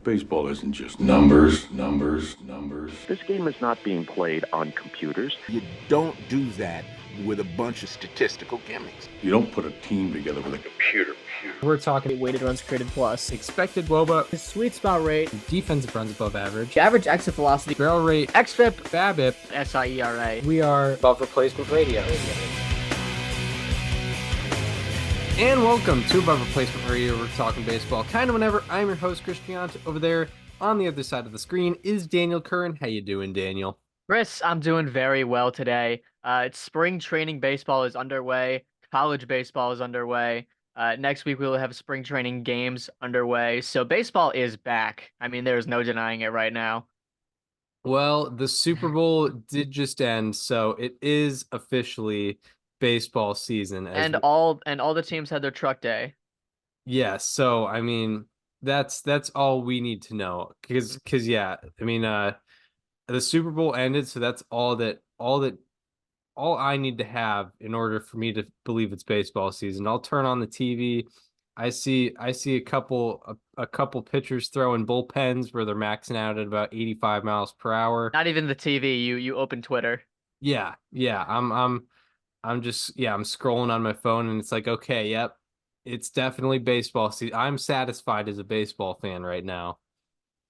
Baseball isn't just numbers, numbers, numbers. This game is not being played on computers. You don't do that with a bunch of statistical gimmicks. You don't put a team together with a computer. We're talking weighted runs created plus, expected WOBA, his sweet spot rate, defensive runs above average, average exit velocity, barrel rate, xFIP, BABIP, SIERA. We are above replacement radio. And welcome to Above Replacement Radio. We're talking baseball kind of whenever. I'm your host, Chris Giant. Over there on the other side of the screen is Daniel Curran. How you doing, Daniel? Chris, I'm doing very well today. It's spring training baseball is underway. College baseball is underway. Next week, we will have spring training games underway. So baseball is back. I mean, there's no denying it right now. Well, the Super Bowl did just end, so it is officially baseball season. And all the teams had their truck day. Yeah, so I mean, that's all we need to know. Because yeah, I mean, the Super Bowl ended, so that's all I need to have in order for me to believe it's baseball season. I'll turn on the TV. I see a couple pitchers throwing bullpens where they're maxing out at about 85 miles per hour. Not even the TV. You open Twitter. Yeah. I'm scrolling on my phone and it's like, okay, yep, it's definitely baseball season. I'm satisfied as a baseball fan right now.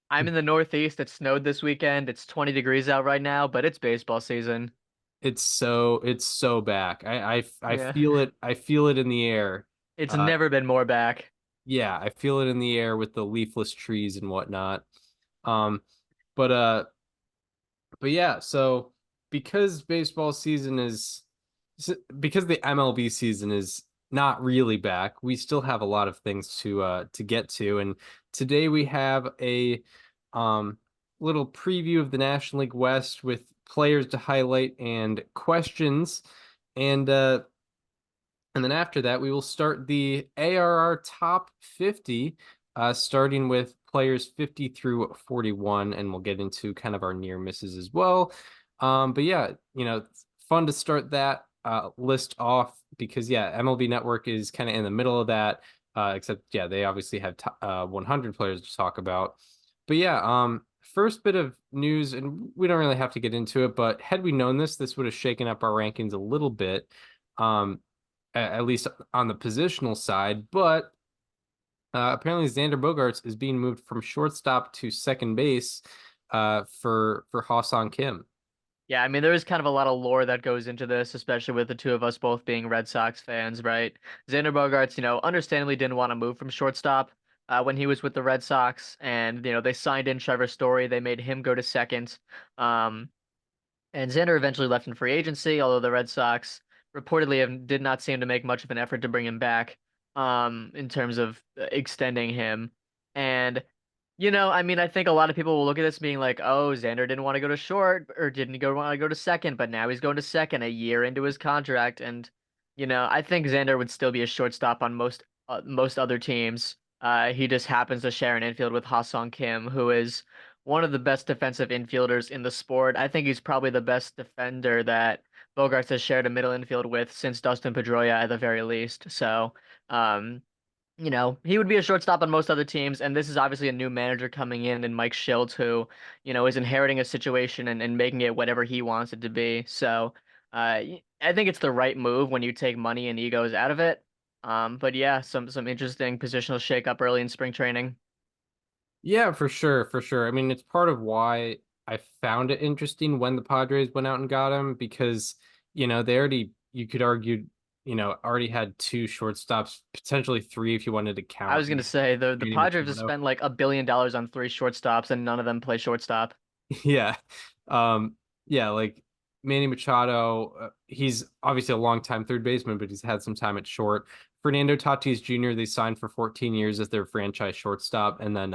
I'm in the Northeast. It snowed this weekend. It's 20 degrees out right now, but it's baseball season. It's so back. I feel it. I feel it in the air. It's never been more back. Yeah, I feel it in the air with the leafless trees and whatnot. But yeah, so because baseball season is because the MLB season is not really back, we still have a lot of things to get to, and today we have a little preview of the National League West with players to highlight and questions, and then after that we will start the ARR top 50, starting with players 50 through 41, and we'll get into kind of our near misses as well. But yeah, it's fun to start that list off because MLB Network is kind of in the middle of that, except they obviously have 100 players to talk about. But first bit of news, and we don't really have to get into it, but had we known this would have shaken up our rankings a little bit, at least on the positional side. But apparently Xander Bogaerts is being moved from shortstop to second base for Ha-Seong Kim. Yeah, I mean, there is kind of a lot of lore that goes into this, especially with the two of us both being Red Sox fans, right? Xander Bogaerts, understandably didn't want to move from shortstop when he was with the Red Sox, and, they signed in Trevor Story. They made him go to second. And Xander eventually left in free agency, although the Red Sox reportedly did not seem to make much of an effort to bring him back in terms of extending him. And I mean, I think a lot of people will look at this being like, oh, Xander didn't want to go to short or didn't want to go to second, but now he's going to second a year into his contract. And, I think Xander would still be a shortstop on most other teams. He just happens to share an infield with Ha-Seong Kim, who is one of the best defensive infielders in the sport. I think he's probably the best defender that Bogaerts has shared a middle infield with since Dustin Pedroia at the very least. So, he would be a shortstop on most other teams, and this is obviously a new manager coming in Mike Schiltz, who, is inheriting a situation and making it whatever he wants it to be. So I think it's the right move when you take money and egos out of it. But yeah, some interesting positional shakeup early in spring training. Yeah, for sure. I mean, it's part of why I found it interesting when the Padres went out and got him, because, they already, you could argue, already had two shortstops, potentially three if you wanted to count. I was going to say the Padres have spent like $1 billion on three shortstops and none of them play shortstop. Yeah. Like Manny Machado, he's obviously a long-time third baseman, but he's had some time at short. Fernando Tatis Jr., they signed for 14 years as their franchise shortstop, and then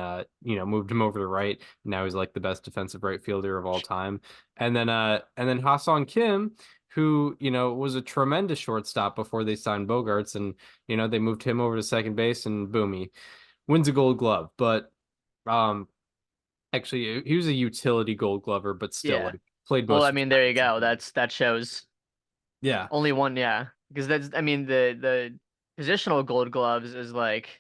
moved him over to right. Now he's like the best defensive right fielder of all time. And then Ha-Seong Kim, who, was a tremendous shortstop before they signed Bogaerts, and, they moved him over to second base, and boom, he wins a Gold Glove. But actually, he was a utility Gold Glover, but still played most. Well, I mean, there you go. That shows. Yeah. Only one, yeah. Because that's, I mean, the positional Gold Gloves is like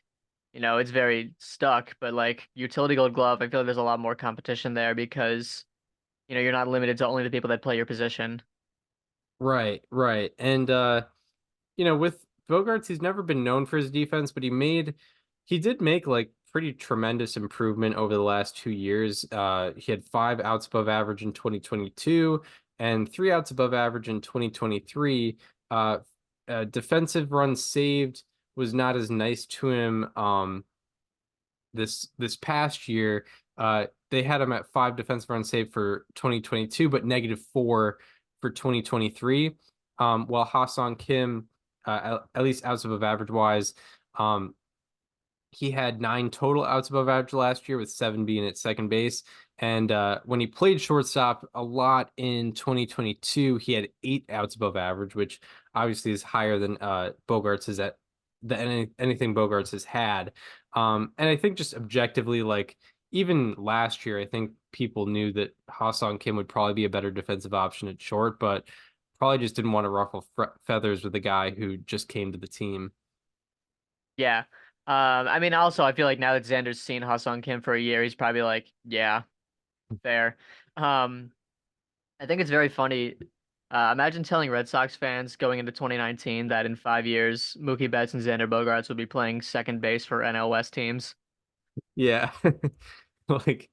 it's very stuck. But like utility gold glove, I feel like there's a lot more competition there because you're not limited to only the people that play your position. Right, right. And with Bogarts, he's never been known for his defense, but he did make like pretty tremendous improvement over the last 2 years. He had 5 outs above average in 2022 and 3 outs above average in 2023. Uh, Defensive runs saved was not as nice to him. This past year, they had him at 5 defensive runs saved for 2022, but -4 for 2023. While Ha-Seong Kim, at least outs above average wise, um, he had 9 total outs above average last year, with 7 being at second base. And when he played shortstop a lot in 2022, he had 8 outs above average, which obviously is higher than Bogarts is at anything Bogarts has had. And I think just objectively, like even last year, I think people knew that Ha-Seong Kim would probably be a better defensive option at short, but probably just didn't want to ruffle feathers with a guy who just came to the team. Yeah. I mean, also, I feel like now that Xander's seen Ha-Seong Kim for a year, he's probably like, yeah, fair. Um, I think it's very funny. Imagine telling Red Sox fans going into 2019 that in 5 years, Mookie Betts and Xander Bogaerts will be playing second base for NL West teams. Yeah. Like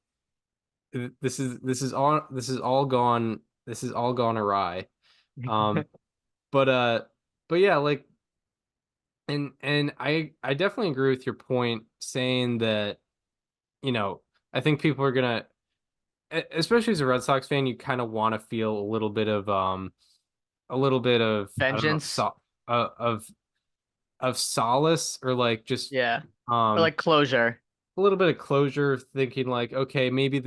this is all gone awry. Um but but yeah, like and I definitely agree with your point saying that, you know, I think people are gonna especially as a Red Sox fan, you kind of want to feel a little bit of I don't know, Vengeance. of solace, or like just Yeah. Or um like closure. a little bit of closure, thinking like, okay, maybe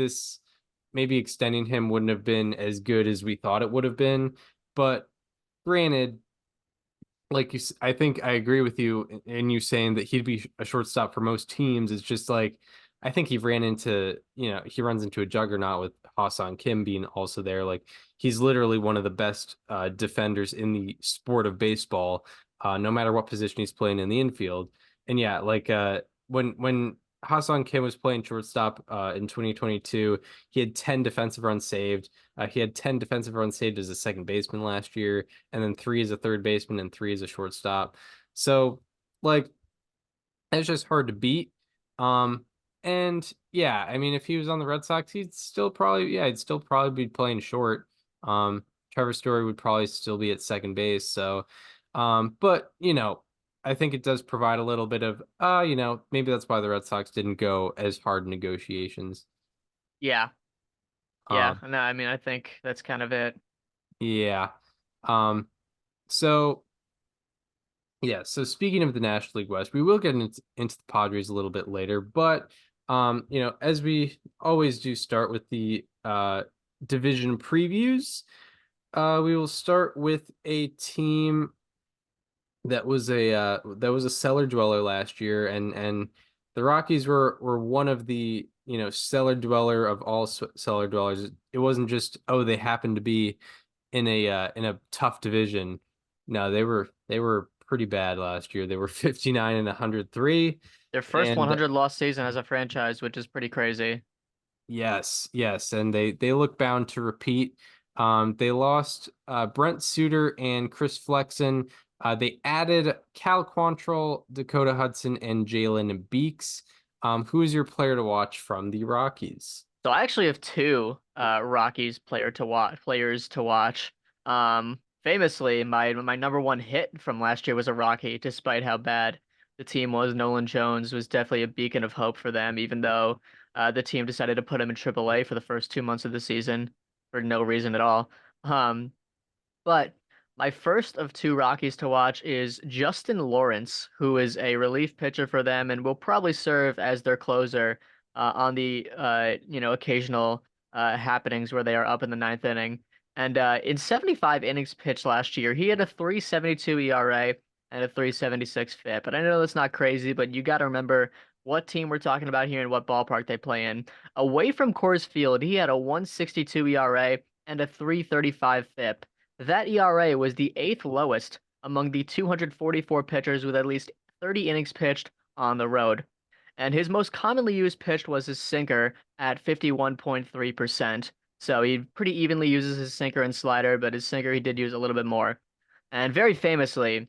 extending him wouldn't have been as good as we thought it would have been. But granted, like I think I agree with you in you saying that he'd be a shortstop for most teams. It's just like I think he runs into a juggernaut with Ha-Seong Kim being also there. Like he's literally one of the best defenders in the sport of baseball, no matter what position he's playing in the infield. And yeah, like when Ha-Seong Kim was playing shortstop in 2022, he had 10 defensive runs saved. He had 10 defensive runs saved as a second baseman last year, and then 3 as a third baseman and 3 as a shortstop. So, like, it's just hard to beat. Um, and yeah, I mean, if he was on the Red Sox, he'd still probably be playing short. Trevor Story would probably still be at second base. So, but I think it does provide a little bit of, maybe that's why the Red Sox didn't go as hard in negotiations. Yeah. Yeah. Um, No, I mean, I think that's kind of it. yeah. Um, so yeah, so speaking of the National League West, we will get into the Padres a little bit later, but as we always do start with the division previews, we will start with a team that was a cellar dweller last year, and the Rockies were one of the cellar dweller of all cellar dwellers. It wasn't just, oh, they happened to be in a tough division. No, they were pretty bad last year. They were 59 and 103. Their first And 100 loss season as a franchise, which is pretty crazy. yes, yes, and they look bound to repeat. They lost Brent Suter and Chris Flexen. They added Cal Quantrill, Dakota Hudson, and Jalen Beeks. Who is your player to watch from the Rockies? So I actually have two Rockies players to watch. Famously, my number one hit from last year was a Rocky, despite how bad the team was. Nolan Jones was definitely a beacon of hope for them, even though the team decided to put him in AAA for the first 2 months of the season for no reason at all. Um, but my first of two Rockies to watch is Justin Lawrence, who is a relief pitcher for them and will probably serve as their closer on the occasional happenings where they are up in the ninth inning. And in 75 innings pitched last year, he had a 3.72 ERA and a 3.76 FIP. And I know that's not crazy, but you got to remember what team we're talking about here and what ballpark they play in. Away from Coors Field, he had a 1.62 ERA and a 3.35 FIP. That ERA was the eighth lowest among the 244 pitchers with at least 30 innings pitched on the road. and his most commonly used pitch was his sinker at 51.3%. So he pretty evenly uses his sinker and slider, but his sinker he did use a little bit more. And very famously,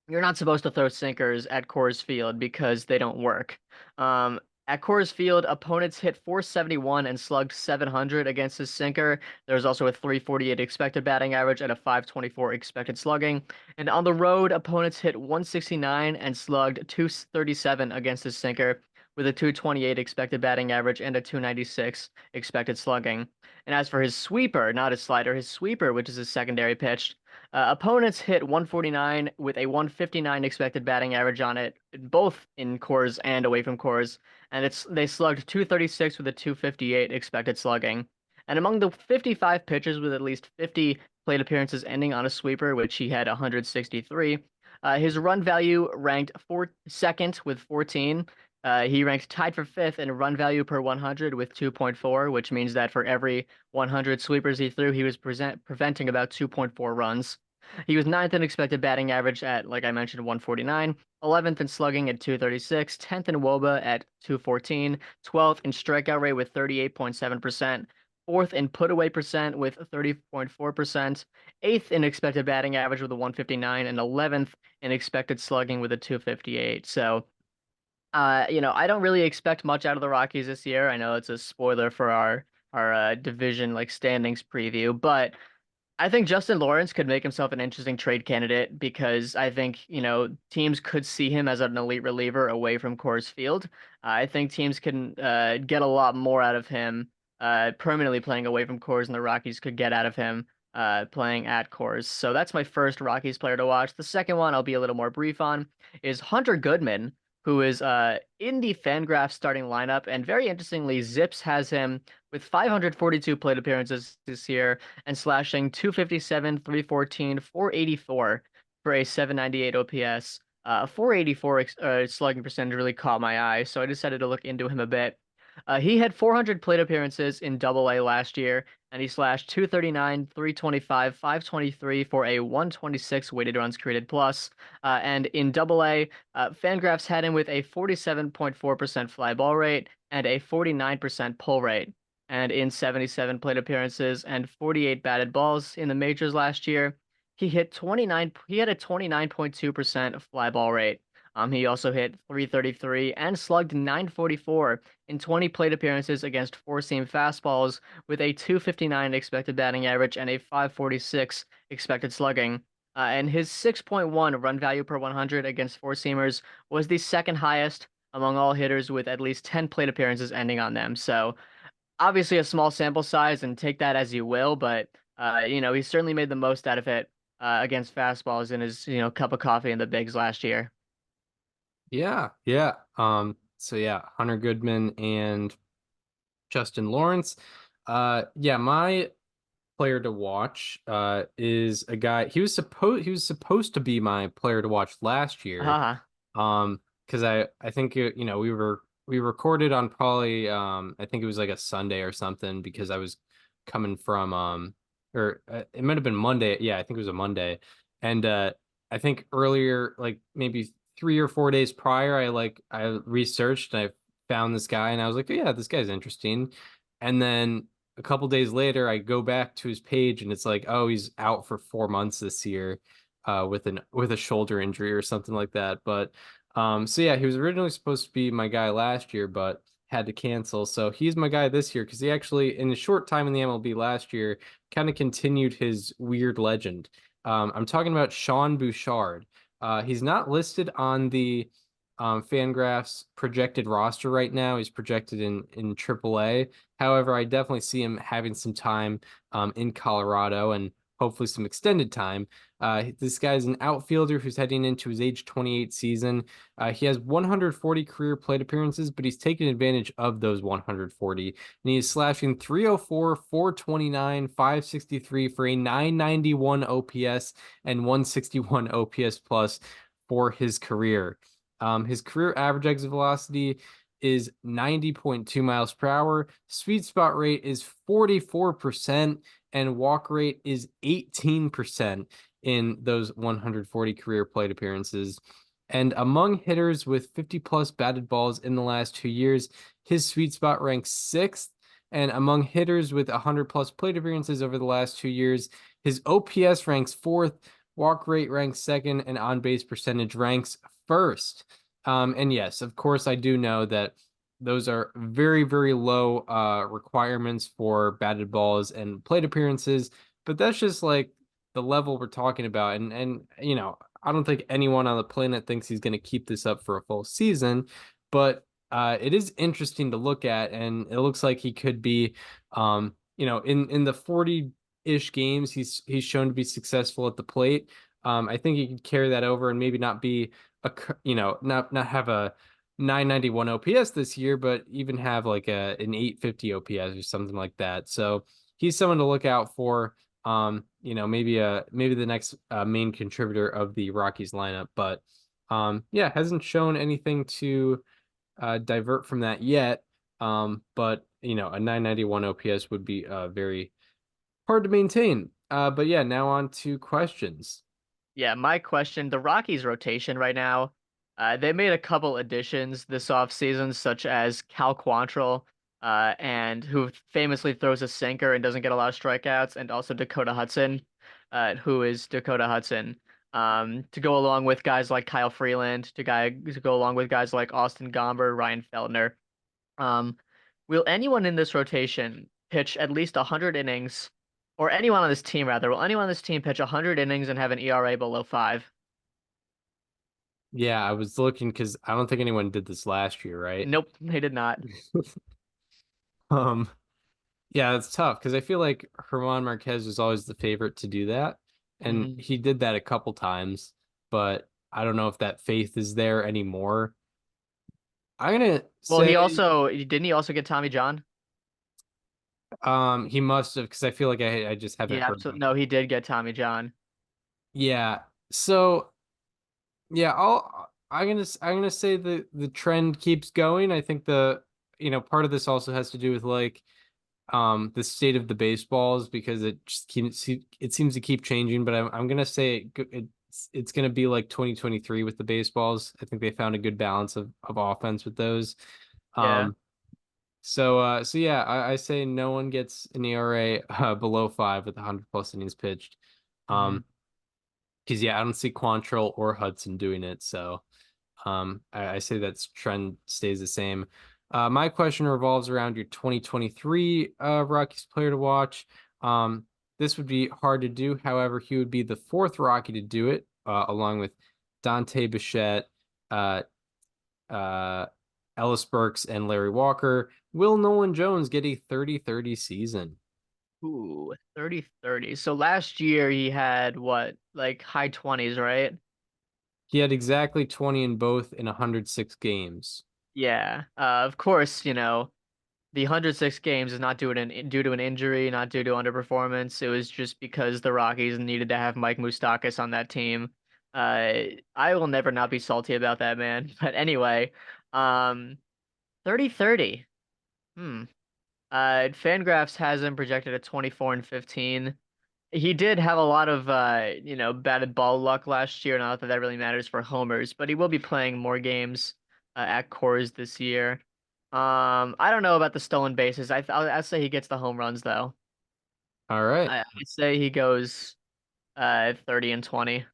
you're not supposed to throw sinkers at Coors Field because they don't work. Um, at Coors Field, opponents hit 471 and slugged 700 against his sinker. There's also a 348 expected batting average and a 524 expected slugging. And on the road, opponents hit 169 and slugged 237 against his sinker, with a 228 expected batting average and a 296 expected slugging. And as for his sweeper, not his slider, his sweeper, which is his secondary pitch, opponents hit 149 with a 159 expected batting average on it, both in cores and away from cores, and they slugged 236 with a 258 expected slugging. And among the 55 pitchers with at least 50 plate appearances ending on a sweeper, which he had 163, his run value ranked second with 14. He ranked tied for fifth in run value per 100 with 2.4, which means that for every 100 sweepers he threw, he was preventing about 2.4 runs. He was ninth in expected batting average at, like I mentioned, 149, 11th in slugging at 236, 10th in WOBA at 214, 12th in strikeout rate with 38.7%, fourth in put away percent with 30.4%, eighth in expected batting average with a 159, and 11th in expected slugging with a 258. So, I don't really expect much out of the Rockies this year. I know it's a spoiler for our division like standings preview, but I think Justin Lawrence could make himself an interesting trade candidate because I think, teams could see him as an elite reliever away from Coors Field. I think teams can get a lot more out of him permanently playing away from Coors, and the Rockies could get out of him playing at Coors. So that's my first Rockies player to watch. The second one I'll be a little more brief on is Hunter Goodman, who is in the Fangraphs starting lineup. And very interestingly, Zips has him with 542 plate appearances this year and slashing 257, 314, 484 for a 798 OPS. 484 slugging percentage really caught my eye, so I decided to look into him a bit. He had 400 plate appearances in Double A last year, and he slashed 239, 325, 523 for a 126 weighted runs created plus. And in Double A, Fangraphs had him with a 47.4% fly ball rate and a 49% pull rate. And in 77 plate appearances and 48 batted balls in the majors last year, he had a 29.2% fly ball rate. He also hit 333 and slugged 944 in 20 plate appearances against four-seam fastballs with a 259 expected batting average and a 546 expected slugging. And his 6.1 run value per 100 against four-seamers was the second highest among all hitters with at least 10 plate appearances ending on them. So obviously a small sample size and take that as you will, but he certainly made the most out of it against fastballs in his, cup of coffee in the bigs last year. Yeah, yeah. So yeah, Hunter Goodman and Justin Lawrence. Yeah, my player to watch is a guy. He was supposed to be my player to watch last year. Because I think we recorded on probably I think it was like a Sunday or something because I was coming from or it might have been Monday. Yeah, I think it was a Monday. And I think earlier, like maybe 3 or 4 days prior, I researched and I found this guy and I was like, oh, yeah, this guy's interesting. And then a couple days later, I go back to his page and it's like, oh, he's out for 4 months this year with a shoulder injury or something like that. But so yeah, he was originally supposed to be my guy last year, but had to cancel. So he's my guy this year because he actually, in a short time in the MLB last year, kind of continued his weird legend. I'm talking about Sean Bouchard. He's not listed on the Fangraphs projected roster right now. He's projected in AAA. However, I definitely see him having some time in Colorado and hopefully some extended time. This guy's an outfielder who's heading into his age 28 season. He has 140 career plate appearances, but he's taken advantage of those 140. And he's slashing 304, 429, 563 for a 991 OPS and 161 OPS plus for his career. His career average exit velocity is 90.2 miles per hour. Sweet spot rate is 44%, and walk rate is 18% in those 140 career plate appearances. And among hitters with 50 plus batted balls in the last 2 years, his sweet spot ranks sixth. And among hitters with 100 plus plate appearances over the last 2 years, his OPS ranks fourth, walk rate ranks second, and on base percentage ranks first. And yes, of course, I do know that those are very, very low requirements for batted balls and plate appearances, but that's just like the level we're talking about. And you know, I don't think anyone on the planet thinks he's going to keep this up for a full season, but it is interesting to look at, and it looks like he could be, in the 40-ish games he's shown to be successful at the plate. I think he could carry that over and maybe not be not have a 991 OPS this year, but even have like an 850 OPS or something like that. So he's someone to look out for. Maybe the next main contributor of the Rockies lineup, but hasn't shown anything to divert from that yet. But a 991 OPS would be very hard to maintain. But yeah, now on to questions. Yeah, my question, the Rockies rotation right now, they made a couple additions this offseason, such as Cal Quantrill, and who famously throws a sinker and doesn't get a lot of strikeouts, and also Dakota Hudson, who is Dakota Hudson. To go along with guys like Kyle Freeland, to go along with guys like Austin Gomber, Ryan Feltner. Um, will anyone in this rotation pitch at least 100 innings, or anyone on this team rather, will anyone on this team pitch 100 innings and have an ERA below 5? Yeah, I was looking because I don't think anyone did this last year, right? Nope, they did not. um, yeah, it's tough because I feel like Herman Marquez was always the favorite to do that, and Mhm. he did that a couple times, but I don't know if that faith is there anymore. I'm gonna Well, say he also get Tommy John? he must have because I feel like I just He haven't heard absolutely them. no, he did get Tommy John. Yeah, so yeah, I'm gonna say the trend keeps going. I think part of this also has to do with like the state of the baseballs because it seems to keep changing, but I'm gonna say it's gonna be like 2023 with the baseballs. I think they found a good balance of offense with those. Yeah. um so yeah, I say no one gets an ERA below 5 with 100 plus innings pitched. Mhm. Because yeah, I don't see Quantrill or Hudson doing it, so I say that trend stays the same. My question revolves around your 2023 Rockies player to watch. This would be hard to do. However, he would be the fourth Rocky to do it, along with Dante Bichette, uh, uh, Ellis Burks, and Larry Walker. Will Nolan Jones get a 30-30 season? Ooh, 30-30. So last year he had what, like high 20s, right? He had exactly 20 in both in 106 games. Yeah. Of course, the 106 games is not due to an injury, not due to underperformance. It was just because the Rockies needed to have Mike Moustakas on that team. I will never not be salty about that, man. But anyway, um, 30-30. Hmm. Fangraphs has him projected at 24 and 15. He did have a lot of batted ball luck last year. Not that that really matters for homers, but he will be playing more games at Coors this year. I don't know about the stolen bases. I'd say he gets the home runs though. All right. I'd say he goes 30 and 20,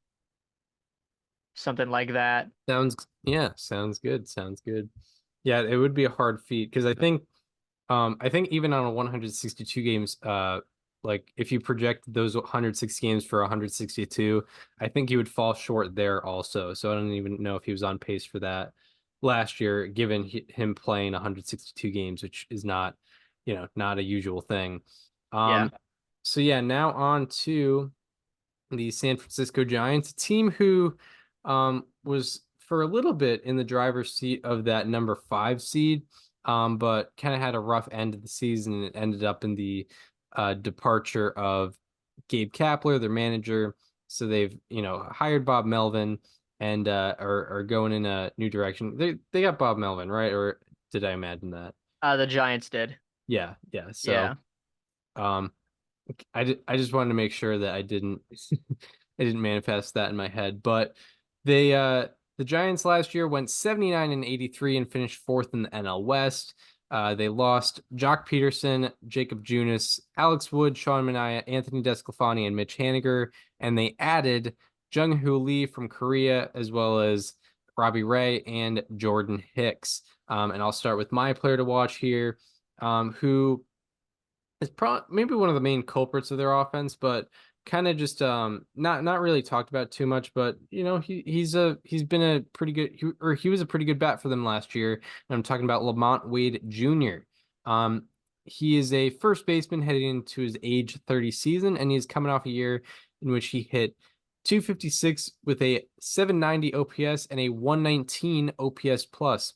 something like that. Sounds good. Sounds good. Yeah, it would be a hard feat because I think even on a 162 games, like if you project those 160 games for 162, I think he would fall short there also. So I don't even know if he was on pace for that last year, given him playing 162 games, which is not a usual thing. Yeah. Um, so yeah, now on to the San Francisco Giants, a team who was for a little bit in the driver's seat of that number 5 seed, but kind of had a rough end of the season and it ended up in the departure of Gabe Kapler, their manager. So they've hired Bob Melvin and are going in a new direction. They got Bob Melvin, right? Or did I imagine that? The Giants did. Yeah, yeah. So Yeah. um I just wanted to make sure that I didn't I didn't manifest that in my head, but they The Giants last year went 79-83 and finished fourth in the NL West. They lost Jock Peterson, Jacob Junis, Alex Wood, Sean Manaea, Anthony Desclafani, and Mitch Haniger, and they added Jung-Hoo Lee from Korea, as well as Robbie Ray and Jordan Hicks. And I'll start with my player to watch here, who is maybe one of the main culprits of their offense, but kind of just not really talked about too much. But he's been a pretty good he was a pretty good bat for them last year. And I'm talking about Lamont Wade Jr. He is a first baseman heading into his age 30 season, and he's coming off a year in which he hit 256 with a 790 OPS and a 119 OPS plus.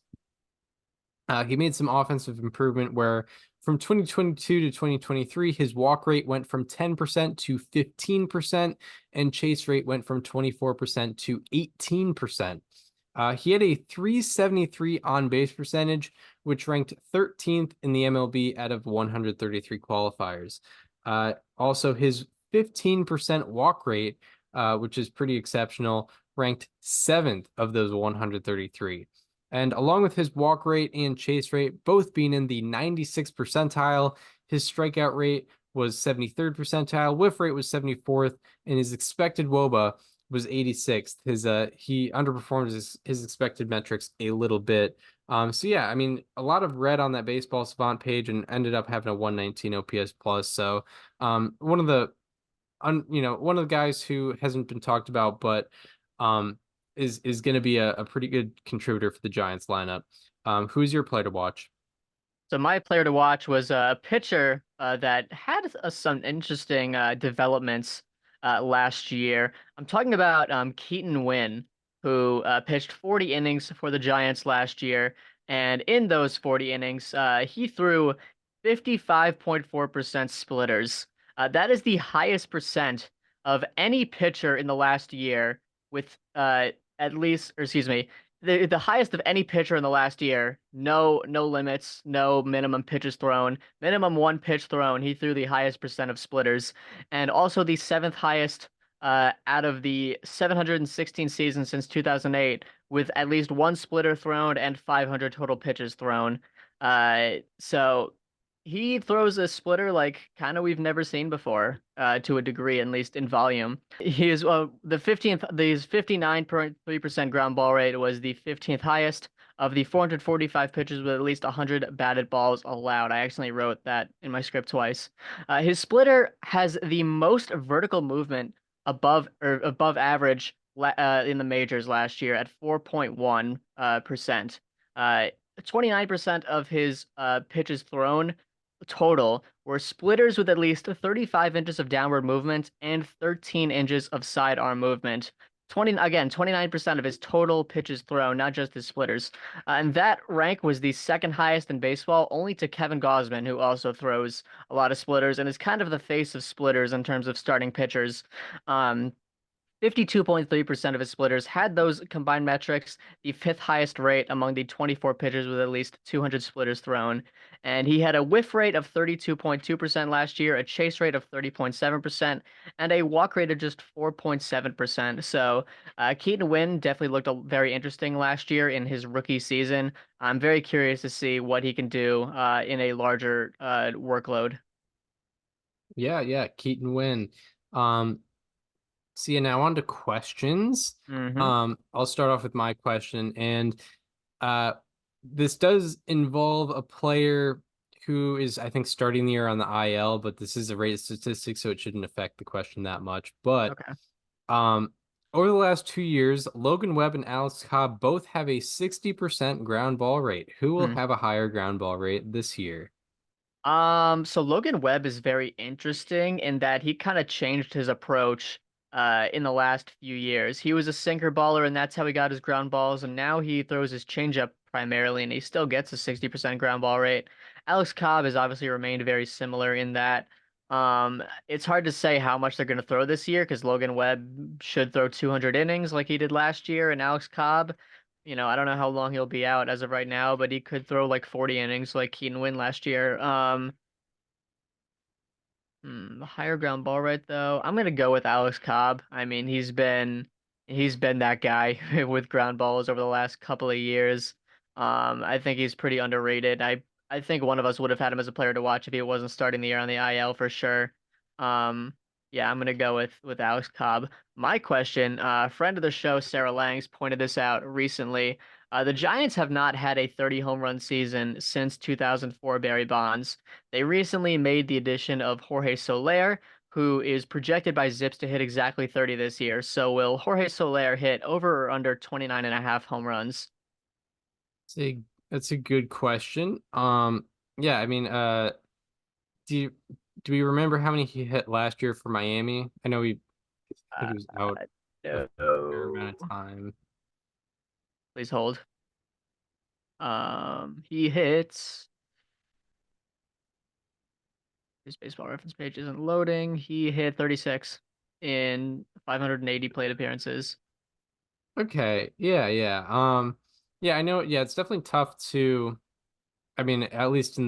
He made some offensive improvement where from 2022 to 2023, his walk rate went from 10% to 15%, and chase rate went from 24% to 18%. He had a 373 on base percentage, which ranked 13th in the MLB out of 133 qualifiers. Also, his 15% walk rate, which is pretty exceptional, ranked 7th of those 133. And along with his walk rate and chase rate both being in the 96th percentile, his strikeout rate was 73rd percentile, whiff rate was 74th, and his expected WOBA was 86th. He underperformed his expected metrics a little bit. So yeah, I mean, a lot of red on that Baseball Savant page, and ended up having a 119 OPS plus. So one of the guys who hasn't been talked about, but is going to be a pretty good contributor for the Giants lineup. Who's your player to watch? So my player to watch was a pitcher that had some interesting developments last year. I'm talking about Keaton Winn, who pitched 40 innings for the Giants last year, and in those 40 innings, he threw 55.4% splitters. That is the highest percent of any pitcher in the last year, with at least, or excuse me, the highest of any pitcher in the last year. No limits, no minimum pitches thrown, minimum one pitch thrown. He threw the highest percent of splitters, and also the seventh highest out of the 716 seasons since 2008, with at least one splitter thrown and 500 total pitches thrown. So he throws a splitter like kind of we've never seen before, to a degree, at least in volume. He is the 15th. His 59.3% ground ball rate was the 15th highest of the 445 pitches with at least 100 batted balls allowed. I accidentally wrote that in my script twice. His splitter has the most vertical movement above average in the majors last year at 4.1%. 29% of his pitches thrown total were splitters with at least 35 inches of downward movement and 13 inches of sidearm movement. 29% of his total pitches thrown, not just his splitters. And that rank was the second highest in baseball, only to Kevin Gausman, who also throws a lot of splitters and is kind of the face of splitters in terms of starting pitchers. 52.3% of his splitters had those combined metrics, the fifth highest rate among the 24 pitchers with at least 200 splitters thrown. And he had a whiff rate of 32.2% last year, a chase rate of 30.7%, and a walk rate of just 4.7%. So Keaton Winn definitely looked very interesting last year in his rookie season. I'm very curious to see what he can do in a larger workload. Yeah, Keaton Winn. See, now on to questions. I'll start off with my question, and this does involve a player who is, I think, starting the year on the IL, but this is a rated statistic, so it shouldn't affect the question that much. But Okay. over the last 2 years, Logan Webb and Alex Cobb both have a 60% ground ball rate. Who will have a higher ground ball rate this year? So Logan Webb is very interesting in that he kind of changed his approach in the last few years. He was a sinker baller, and that's how he got his ground balls, and now he throws his changeup primarily, and he still gets a 60% ground ball rate. Alex Cobb has obviously remained very similar in that. It's hard to say how much they're going to throw this year because Logan Webb should throw 200 innings like he did last year, and Alex Cobb, I don't know how long he'll be out as of right now, but he could throw like 40 innings like Keaton Winn last year. The higher ground ball rate though, I'm gonna go with Alex Cobb. I mean, he's been He's been that guy with ground balls over the last couple of years. I think he's pretty underrated. I think one of us would have had him as a player to watch if he wasn't starting the year on the IL for sure. Um, yeah, I'm gonna go with Alex Cobb. My question, friend of the show, Sarah Langs, pointed this out recently. The Giants have not had a 30 home run season since 2004 Barry Bonds. They recently made the addition of Jorge Soler, who is projected by Zips to hit exactly 30 this year. So will Jorge Soler hit over or under 29 and a half home runs? It's a that's a good question. Yeah, I mean, do you, do we remember how many he hit last year for Miami? I know I think Uh, he was out a fair no. amount of time. Please hold. He hits. His baseball reference page isn't loading. He hit 36 in 580 plate appearances. Okay, yeah. Yeah, I know. Yeah, it's definitely tough to. I mean, at least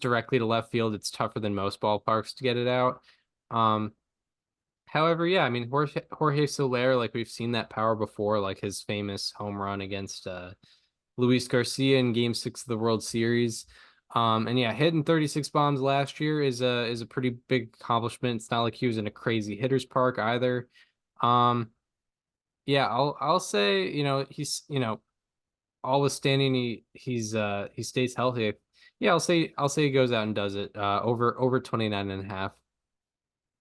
directly to left field, it's tougher than most ballparks to get it out. Um, However, yeah, I mean Jorge Soler, like we've seen that power before, like his famous home run against Luis Garcia in Game 6 of the World Series. And yeah, hitting 36 bombs last year is a pretty big accomplishment. It's not like he was in a crazy hitter's park either. Um, yeah, I'll say, he's, all withstanding he stays healthy. Yeah, I'll say he goes out and does it. Over 29 and a half.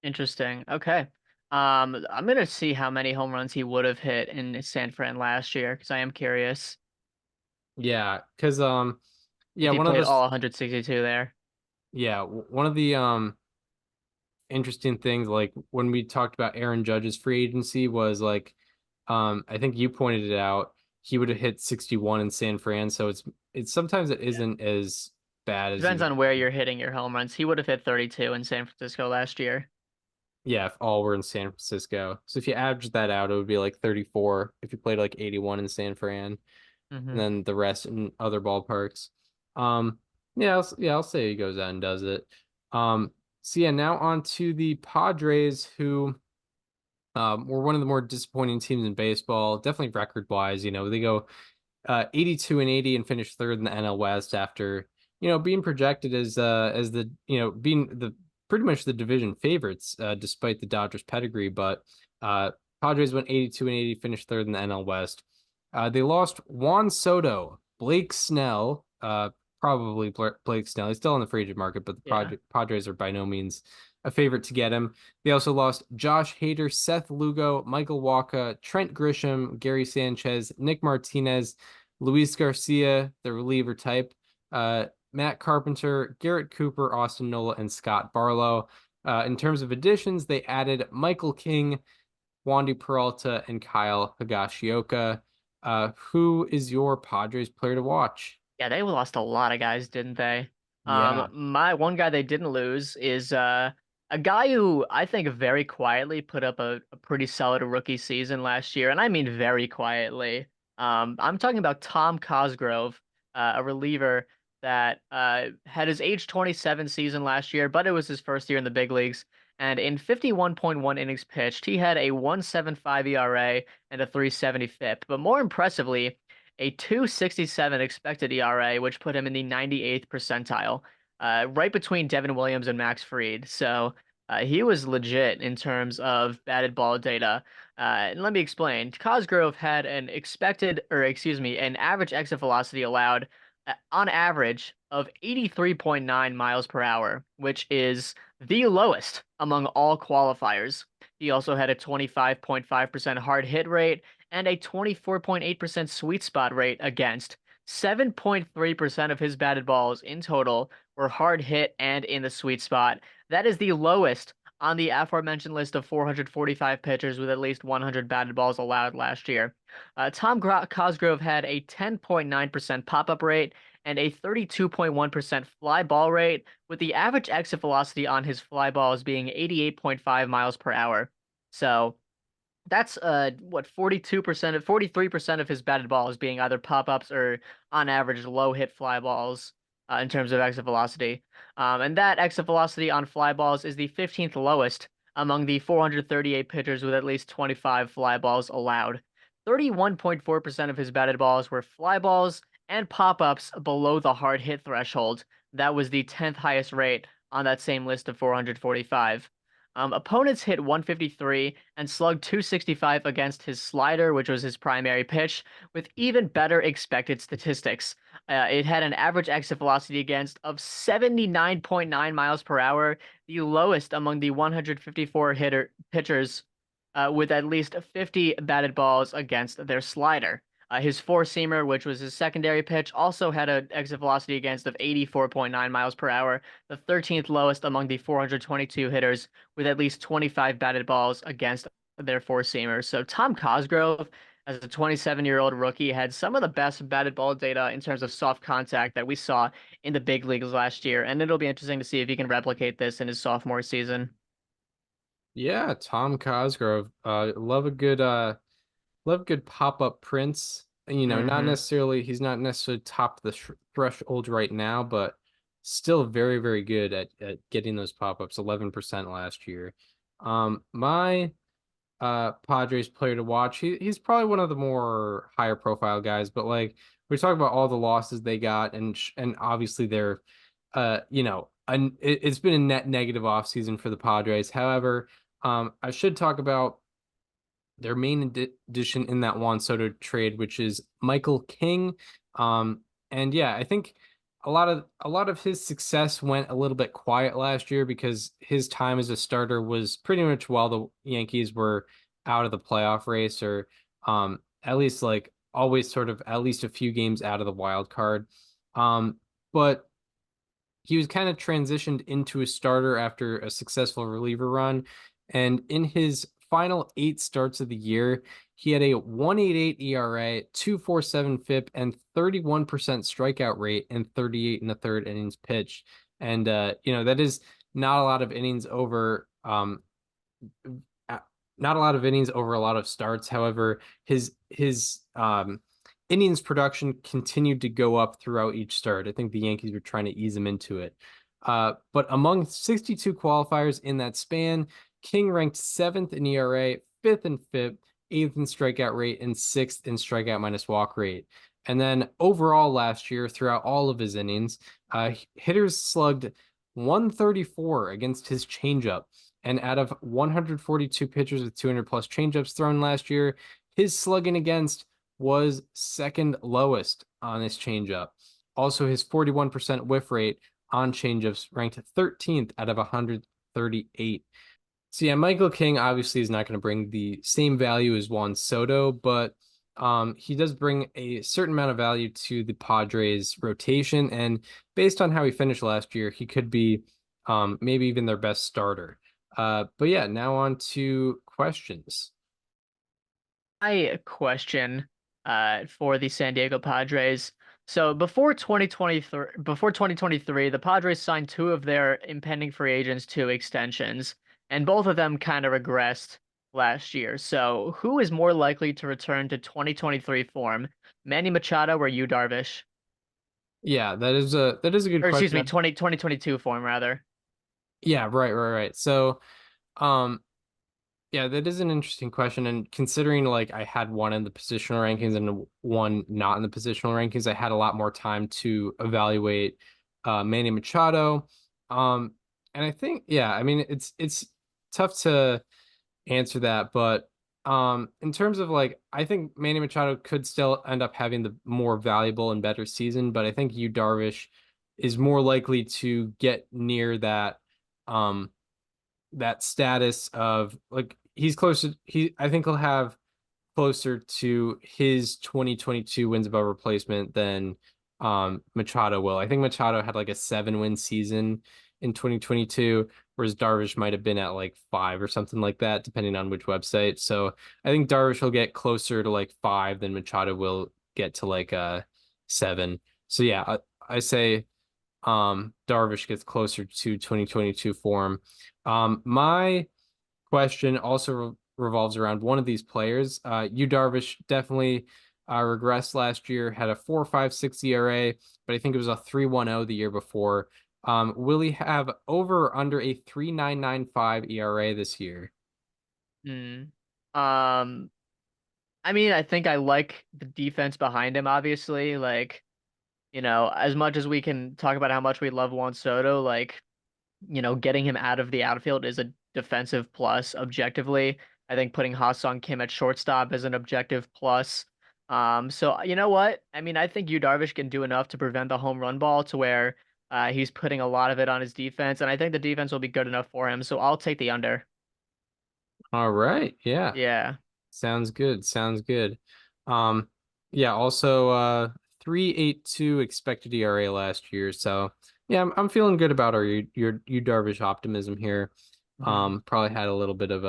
Interesting. Okay. I'm gonna see how many home runs he would have hit in San Fran last year because I am curious Yeah, because if yeah, he one of played all the 162 there. one of the interesting things, like when we talked about Aaron Judge's free agency, was like I think you pointed it out, he would have hit 61 in San Fran, so it's sometimes it Yeah. isn't as bad as Depends on where you're hitting your home runs. He would have hit 32 in San Francisco last year. yeah, if all were in San Francisco. So if you average that out, it would be like 34 if you played like 81 in San Fran, and Hmm. then the rest in other ballparks. Um, I'll say he goes out and does it. Um, so yeah, now on to the Padres, who were one of the more disappointing teams in baseball, definitely record wise. They go 82 and 80 and finished third in the NL West after being projected as the being the pretty much the division favorites despite the Dodgers pedigree. But uh, Padres went 82 and 80, finished third in the NL West. They lost Juan Soto, Blake Snell, probably Blake Snell. He's still on the free agent market, but the Yeah. Padres are by no means a favorite to get him. They also lost Josh Hader, Seth Lugo, Michael Wacha, Trent Grisham, Gary Sanchez, Nick Martinez, Luis Garcia, the reliever type, Matt Carpenter, Garrett Cooper, Austin Nola, and Scott Barlow. In terms of additions, they added Michael King, Wandy Peralta, and Kyle Higashioka. Who is your Padres player to watch? Yeah, they lost a lot of guys, didn't they? Yeah. My one guy they didn't lose is a guy who I think very quietly put up a pretty solid rookie season last year, and I mean very quietly. I'm talking about Tom Cosgrove, a reliever that had his age 27 season last year, but it was his first year in the big leagues. And in 51.1 innings pitched, he had a 1.75 ERA and a 3.70 FIP. But more impressively, a 2.67 expected ERA, which put him in the 98th percentile, right between Devin Williams and Max Fried. So he was legit in terms of batted ball data. And let me explain. Cosgrove had an expected, or excuse me, an average exit velocity allowed on average of 83.9 miles per hour, which is the lowest among all qualifiers. He also had a 25.5% hard hit rate and a 24.8% sweet spot rate against. 7.3% of his batted balls in total were hard hit and in the sweet spot. That is the lowest on the aforementioned list of 445 pitchers with at least 100 batted balls allowed last year. Cosgrove had a 10.9% pop-up rate and a 32.1% fly ball rate, with the average exit velocity on his fly balls being 88.5 miles per hour. So that's what 42% of 43% of his batted balls being either pop-ups or on average low hit fly balls in terms of exit velocity. And that exit velocity on fly balls is the 15th lowest among the 438 pitchers with at least 25 fly balls allowed. 31.4% of his batted balls were fly balls and pop-ups below the hard hit threshold. That was the 10th highest rate on that same list of 445. Opponents hit 153 and slugged 265 against his slider, which was his primary pitch, with even better expected statistics. It had an average exit velocity against of 79.9 miles per hour, the lowest among the 154 pitchers with at least 50 batted balls against their slider. His four-seamer, which was his secondary pitch, also had an exit velocity against of 84.9 miles per hour, the 13th lowest among the 422 hitters with at least 25 batted balls against their four-seamers. So Tom Cosgrove, as a 27-year-old rookie, had some of the best batted ball data in terms of soft contact that we saw in the big leagues last year, and it'll be interesting to see if he can replicate this in his sophomore season. Yeah, Tom Cosgrove. Love good pop-up prints. Not Mm-hmm. necessarily he's not necessarily top of the threshold right now, but still very, very good at getting those pop-ups, 11% last year. My Padres player to watch, he's probably one of the more higher profile guys, but like we talk about all the losses they got and obviously they're it's been a net negative offseason for the Padres. However, I should talk about their main addition in that Juan Soto trade, which is Michael King. And yeah, I think a lot of his success went a little bit quiet last year because his time as a starter was pretty much while the Yankees were out of the playoff race, or at least like always sort of at least a few games out of the wild card. But he was kind of transitioned into a starter after a successful reliever run. And in his final 8 starts of the year, he had a 1.88 ERA, 2.47 FIP, and 31% strikeout rate in 38 and a third innings pitched. And that is not a lot of innings over not a lot of innings over a lot of starts. However, his innings production continued to go up throughout each start. I think the Yankees were trying to ease him into it. But among 62 qualifiers in that span, King ranked 7th in ERA, 5th in FIP, 8th in strikeout rate, and 6th in strikeout minus walk rate. And then overall last year, throughout all of his innings, hitters slugged 134 against his changeup. And out of 142 pitchers with 200 plus changeups thrown last year, his slugging against was second lowest on his changeup. Also, his 41% whiff rate on changeups ranked 13th out of 138. So yeah, Michael King obviously is not going to bring the same value as Juan Soto, but he does bring a certain amount of value to the Padres rotation. And based on how he finished last year, he could be maybe even their best starter. But yeah, now on to questions. I question for the San Diego Padres. So before 2023, the Padres signed two of their impending free agents to extensions, and both of them kind of regressed last year. So who is more likely to return to 2023 form? Manny Machado or Yu Darvish? Yeah, that is a good Or excuse me, question. 2022 form rather. Yeah, right. So, um, yeah, that is an interesting question. And considering like I had one in the positional rankings and one not in the positional rankings, I had a lot more time to evaluate Manny Machado. And I think, yeah, I mean it's tough to answer that, but in terms of like I think Manny Machado could still end up having the more valuable and better season, but I think Yu Darvish is more likely to get near um that status of like he's closer I think he'll have closer to his 2022 wins above replacement than Machado will. I think Machado had like a 7-win season in 2022, whereas Darvish might have been at like 5 or something like that, depending on which website. So I think Darvish will get closer to like 5 than Machado will get to like 7. So yeah, I say Darvish gets closer to 2022 form. My question also revolves around one of these players. Yu Darvish definitely regressed last year, had a 4.56 ERA, but I think it was a 3.10 the year before. Will he have over or under a 3.995 ERA this year? Hmm. Um, I mean, I think I like the defense behind him, obviously. Like, as much as we can talk about how much we love Juan Soto, like, getting him out of the outfield is a defensive plus objectively. I think putting Ha-Sung Kim at shortstop is an objective plus. So you know what? I mean, I think Yu Darvish can do enough to prevent the home run ball to where he's putting a lot of it on his defense, and I think the defense will be good enough for him. So I'll take the under. All right. Yeah. Yeah. Sounds good. Sounds good. Um, yeah, also 3.82 expected ERA last year. So yeah, I'm feeling good about your Darvish optimism here. Mhm. Probably had a little bit of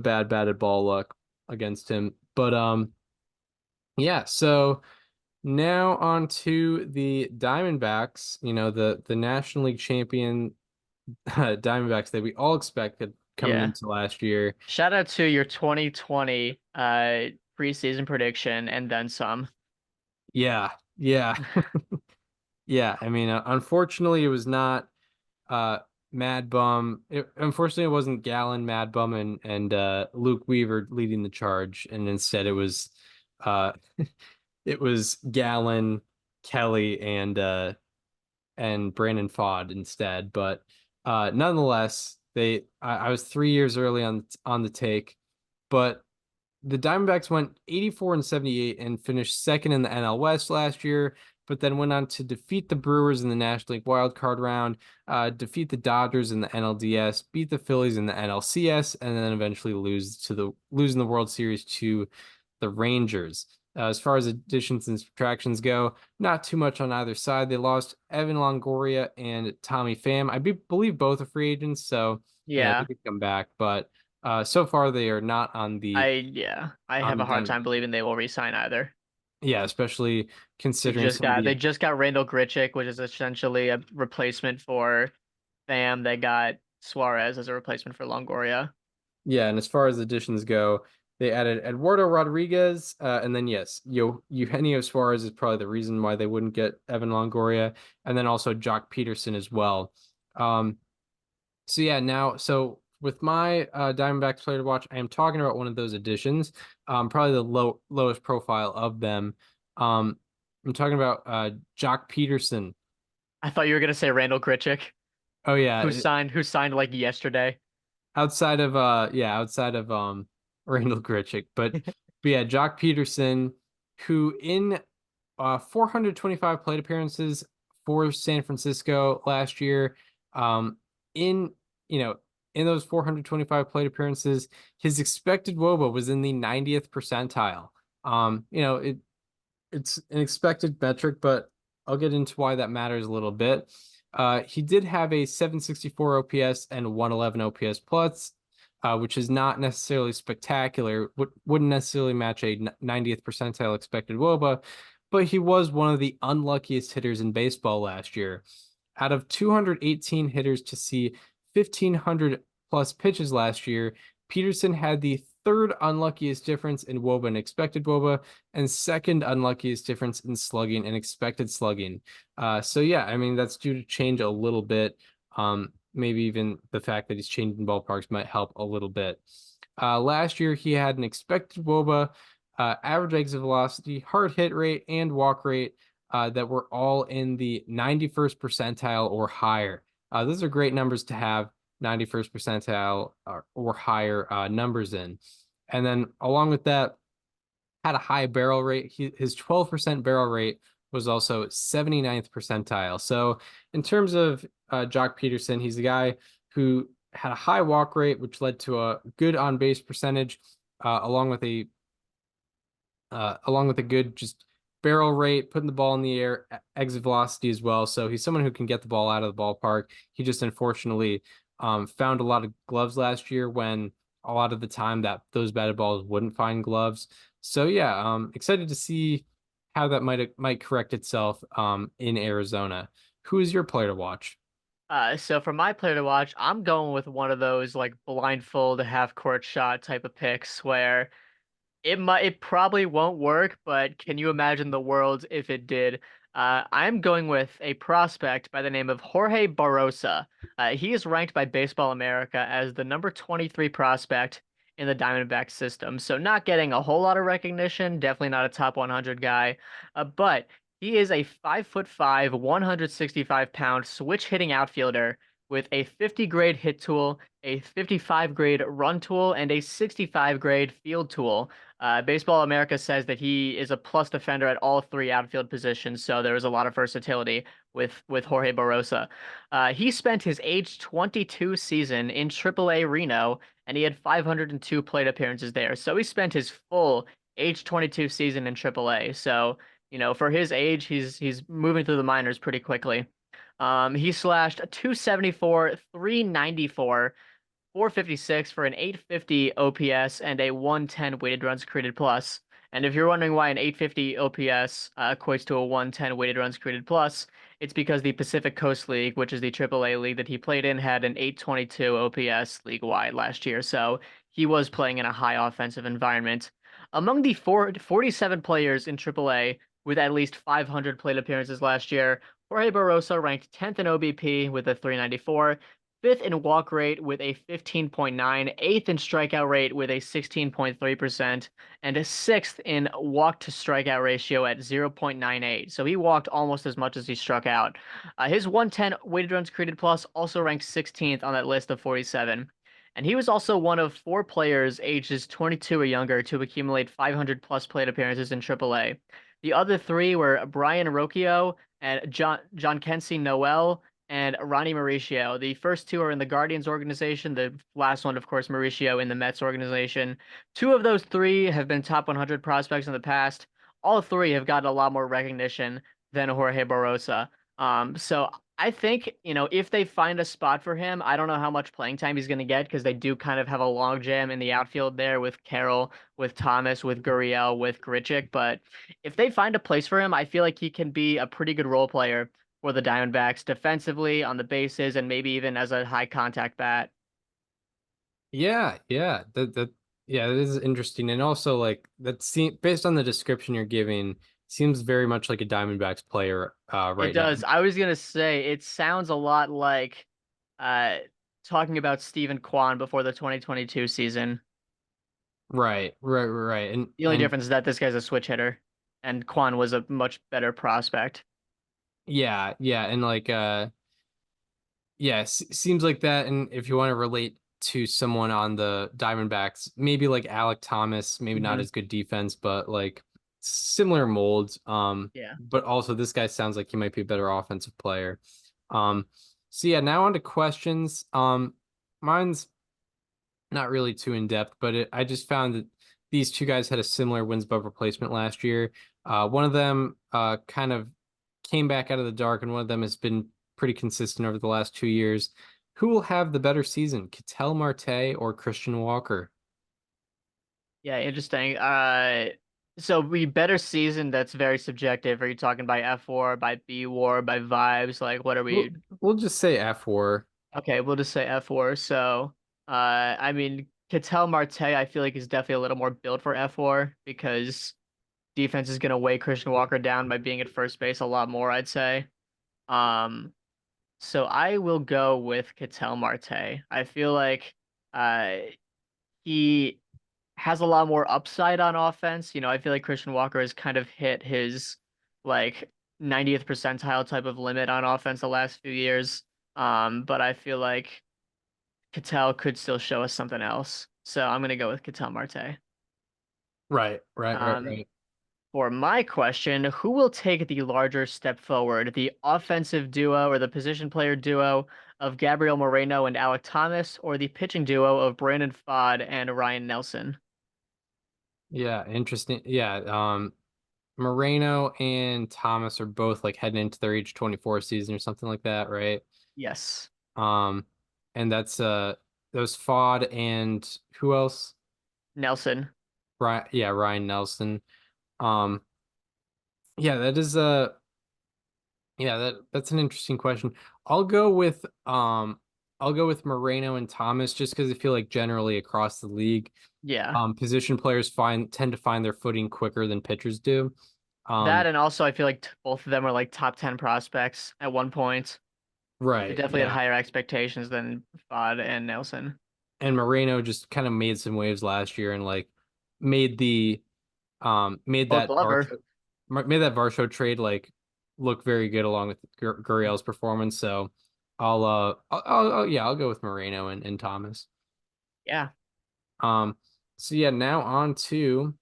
bad batted ball luck against him. But yeah, so now on to the Diamondbacks, the National League champion Diamondbacks that we all expected coming Yeah. into last year. Shout out to your 2020 preseason prediction and then some. Yeah, yeah. Yeah, I mean, unfortunately, it was not Mad Bum. Unfortunately, it wasn't Gallon, Mad Bum, and Luke Weaver leading the charge, and instead uh it was Gallon, Kelly, and Brandon Fod instead. But nonetheless, I was 3 years early on the take, but the Diamondbacks went 84 and 78 and finished second in the NL West last year, but then went on to defeat the Brewers in the National League Wild Card round, defeat the Dodgers in the NLDS, beat the Phillies in the NLCS, and then eventually losing the World Series to the Rangers. As far as additions and subtractions go, not too much on either side. They lost Evan Longoria and Tommy Pham. Believe both are free agents, so they Yeah. could come back, but so far they are not I on have the a hard Diamond. time believing they will re-sign either. Yeah, especially They considering just some of got they the just got Randall Grichuk, which is essentially a replacement for Pham. They got Suarez as a replacement for Longoria. yeah, and as far as additions go, they added Eduardo Rodriguez, and then yes, Eugenio Suarez is probably the reason why they wouldn't get Evan Longoria, and then also Jock Peterson as well. Um, so yeah, so with my Diamondbacks player to watch, I am talking about one of those additions, probably the lowest profile of them. Um, I'm talking about Jock Peterson. I thought you were gonna say Randall Grichuk, Oh yeah, who signed like yesterday. outside of Randall Grichuk, but yeah, Jock Peterson, who in 425 plate appearances for San Francisco last year, in you know in those 425 plate appearances, his expected WOBA was in the 90th percentile. It's an expected metric, but I'll get into why that matters a little bit. He did have a 764 OPS and 111 OPS plus, which is not necessarily spectacular. Wouldn't necessarily match a 90th percentile expected WOBA, but he was one of the unluckiest hitters in baseball last year. Out of 218 hitters to see 1,500 plus pitches last year, Peterson had the third unluckiest difference in WOBA and expected WOBA, and second unluckiest difference in slugging and expected slugging. So yeah, I mean that's due to change a little bit. Maybe even the fact that he's changing ballparks might help a little bit. Last year he had an expected WOBA, average exit velocity, hard hit rate, and walk rate that were all in the 91st percentile or higher. Those are great numbers to have 91st percentile or higher numbers in. And then along with that, had a high barrel rate. His 12% barrel rate was also 79th percentile. So in terms of Jock Peterson, he's the guy who had a high walk rate, which led to a good on base percentage, along with a good just barrel rate, putting the ball in the air, exit velocity as well. So he's someone who can get the ball out of the ballpark. He just unfortunately found a lot of gloves last year when a lot of the time that those batted balls wouldn't find gloves. So yeah, excited to see how that might correct itself in Arizona. Who is your player to watch? So for my player to watch, I'm going with one of those like blindfold half court shot type of picks where it probably won't work, but can you imagine the world if it did? I'm going with a prospect by the name of Jorge Barrosa. He is ranked by Baseball America as the number 23 prospect in the Diamondback system. So not getting a whole lot of recognition, definitely not a top 100 guy, but he is a 5'5", 165-pound switch hitting outfielder with a 50 grade hit tool, a 55 grade run tool, and a 65 grade field tool. Baseball America says that he is a plus defender at all three outfield positions, so there was a lot of versatility with Jorge Barrosa. He spent his age 22 season in AAA Reno, and he had 502 plate appearances there. So he spent his full age 22 season in AAA. So, for his age, he's moving through the minors pretty quickly. He slashed 274, 394, 456 for an 850 OPS and a 110 weighted runs created plus. And if you're wondering why an 850 OPS equates to a 110 weighted runs created plus, it's because the Pacific Coast League, which is the AAA league that he played in, had an 822 OPS league-wide last year. So he was playing in a high offensive environment. Among the 47 players in AAA with at least 500 plate appearances last year, Jorge Barrosa ranked 10th in OBP with a 394, 5th in walk rate with a 15.9, 8th in strikeout rate with a 16.3%, and a 6th in walk to strikeout ratio at 0.98. So he walked almost as much as he struck out. His 110 weighted runs created plus also ranked 16th on that list of 47. And he was also one of 4 players ages 22 or younger to accumulate 500 plus plate appearances in AAA. The other 3 were Brian Rocchio and John Kensey Noel and Ronnie Mauricio. The first 2 are in the Guardians organization. The last one, of course, Mauricio in the Mets organization. 2 of those 3 have been top 100 prospects in the past. All 3 have gotten a lot more recognition than Jorge Barrosa. So I think, if they find a spot for him, I don't know how much playing time he's going to get because they do kind of have a logjam in the outfield there with Carroll, with Thomas, with Gurriel, with Grichuk. But if they find a place for him, I feel like he can be a pretty good role player for the Diamondbacks defensively on the bases and maybe even as a high contact bat. Yeah, that is interesting. And also like based on the description you're giving, seems very much like a Diamondbacks player It right now. does. I was gonna say it sounds a lot like uh talking about Stephen Kwan before the 2022 season. Right. The only And difference is that this guy's a switch hitter and Kwan was a much better prospect. yeah, and like yeah, seems like that. And if you want to relate to someone on the Diamondbacks, maybe like Alec Thomas, maybe not Hmm. as good defense, but like similar molds. Yeah. But also this guy sounds like he might be a better offensive player. Um, so yeah, now on to questions. Mine's not really too in depth, but I just found that these 2 guys had a similar wins above replacement last year. One of them kind of came back out of the dark, and one of them has been pretty consistent over the last 2 years. Who will have the better season, Ketel Marte or Christian Walker? Yeah, interesting. So we better season, that's very subjective. Are you talking by F4, by B-War, by vibes? Like what are We'll, we? we'll just say F4. Okay, we'll just say F4. So, I mean, Ketel Marte, I feel like is definitely a little more built for F4 because defense is gonna weigh Christian Walker down by being at first base a lot more, I'd say. Um, so I will go with Ketel Marte. I feel like uh he has a lot more upside on offense. I feel like Christian Walker has kind of hit his like 90th percentile type of limit on offense the last few years. But I feel like Cattell could still show us something else. So I'm gonna go with Ketel Marte. Um, Right. for my question, who will take the larger step forward, the offensive duo or the position player duo of Gabriel Moreno and Alec Thomas, or the pitching duo of Brandon Fod and Ryan Nelson? Yeah, interesting. Yeah, Moreno and Thomas are both like heading into their age 24 season or something like that, right? Yes, Um, and that's those Fod and who else? Nelson. Ryan Nelson. Um, yeah, that is yeah, that's an interesting question. I'll go with um I'll go with Moreno and Thomas just because I feel like generally across the league, Yeah. position players tend to find their footing quicker than pitchers do. That and also I feel like both of them are like top 10 prospects at one point. They Right. definitely had Yeah. higher expectations than Fod and Nelson. And Moreno just kind of made some waves last year and like made the made Well, that Glover. Varsho trade like look very good along with Gurriel's performance. So I'll go with Moreno and Thomas. Yeah. Um, so yeah, now on to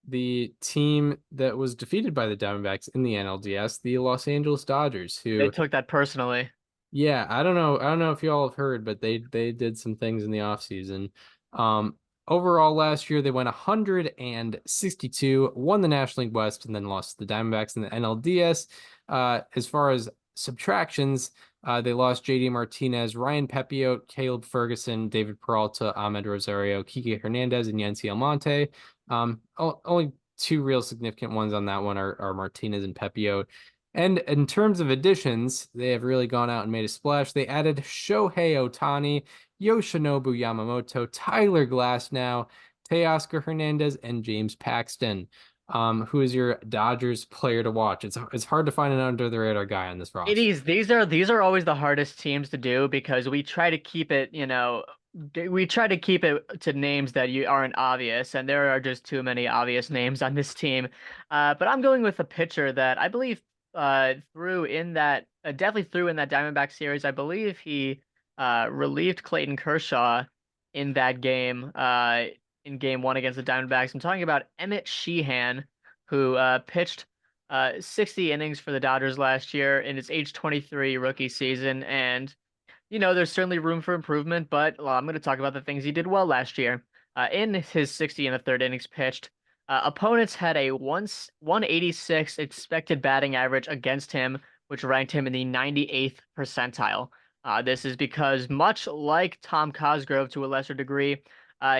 the team that was defeated by the Diamondbacks in the NLDS, the Los Angeles Dodgers, They who, took that personally. yeah, I don't know if you all have heard, but they did some things in the offseason. Um, Overall last year they went 162, won the National League West, and then lost to the Diamondbacks in the NLDS. As far as subtractions, they lost JD Martinez, Ryan Pepiot, Caleb Ferguson, David Peralta, Ahmed Rosario, Kike Hernandez, and Yency Almonte. Only two real significant ones on that one are Martinez and Pepiot. And in terms of additions, they have really gone out and made a splash. They added Shohei Ohtani, Yoshinobu Yamamoto, Tyler Glasnow, Teoscar Hernandez, and James Paxton. Who is your Dodgers player to watch? It's hard to find an under the radar guy on this It roster. is. These are always the hardest teams to do because we try to keep it, we try to keep it to names that you aren't obvious, and there are just too many obvious names on this team. But I'm going with a pitcher that I believe definitely threw in that Diamondback series. I believe he relieved Clayton Kershaw in that game, in game one against the Diamondbacks. I'm talking about Emmett Sheehan, who pitched 60 innings for the Dodgers last year in his age 23 rookie season. And, there's certainly room for improvement, but well, I'm going to talk about the things he did well last year. In his 60 and the third innings pitched, opponents had a 186 expected batting average against him, which ranked him in the 98th percentile. This is because, much like Tom Cosgrove to a lesser degree,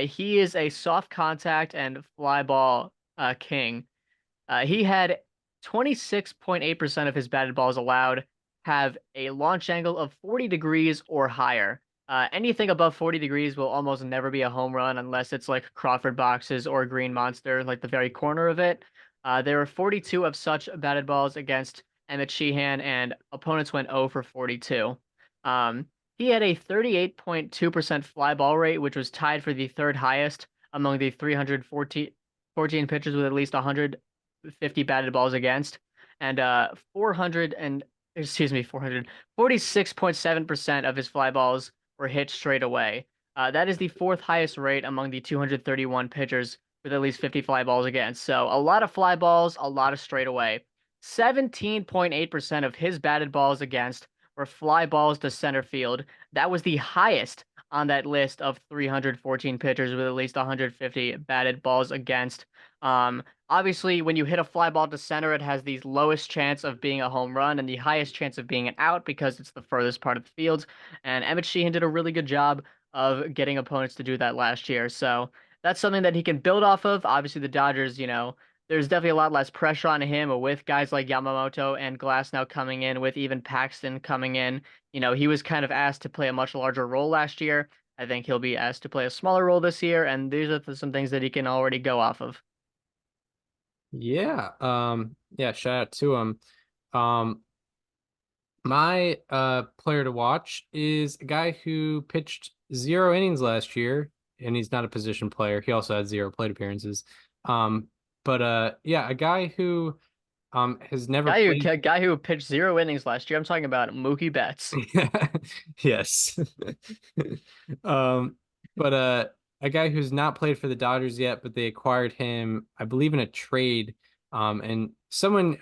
he is a soft contact and fly ball king. He had 26.8% of his batted balls allowed have a launch angle of 40 degrees or higher. Anything above 40 degrees will almost never be a home run unless it's like Crawford boxes or Green Monster, like the very corner of it. There were 42 of such batted balls against Emmett Sheehan, and opponents went 0 for 42. Um, he had a 38.2% fly ball rate, which was tied for the third highest among the 314 pitchers with at least 150 batted balls against, and 46.7% of his fly balls were hit straight away. That is the fourth highest rate among the 231 pitchers with at least 50 fly balls against. So a lot of fly balls, a lot of straight away. 17.8% of his batted balls against were fly balls to center field. That was the highest on that list of 314 pitchers with at least 150 batted balls against. Obviously, when you hit a fly ball to center, it has the lowest chance of being a home run and the highest chance of being an out because it's the furthest part of the field. And Emmett Sheehan did a really good job of getting opponents to do that last year. So that's something that he can build off of. Obviously, the Dodgers, there's definitely a lot less pressure on him with guys like Yamamoto and Glass now coming in, with even Paxton coming in. He was kind of asked to play a much larger role last year. I think he'll be asked to play a smaller role this year, and these are some things that he can already go off of. Yeah. Yeah, shout out to him. Um, my player to watch is a guy who pitched 0 innings last year, and he's not a position player. He also had 0 plate appearances. Um, but yeah, a guy who has never played. Guy who pitched 0 innings last year. I'm talking about Mookie Betts. Yes. Um, but a guy who's not played for the Dodgers yet, but they acquired him, I believe, in a trade. And someone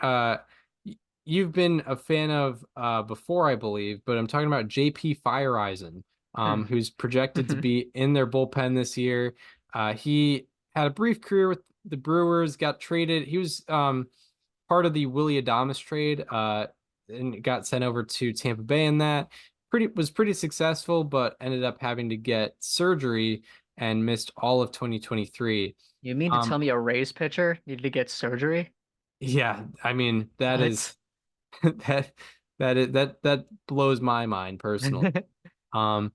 you've been a fan of before, I believe, but I'm talking about JP Fireisen, who's projected to be in their bullpen this year. He had a brief career with the Brewers, got traded. He was part of the Willy Adames trade, and got sent over to Tampa Bay in that. Pretty successful, but ended up having to get surgery and missed all of 2023. You mean to tell Um, me a Rays pitcher needed to get surgery? yeah, I mean that is What? that blows my mind personally. Um,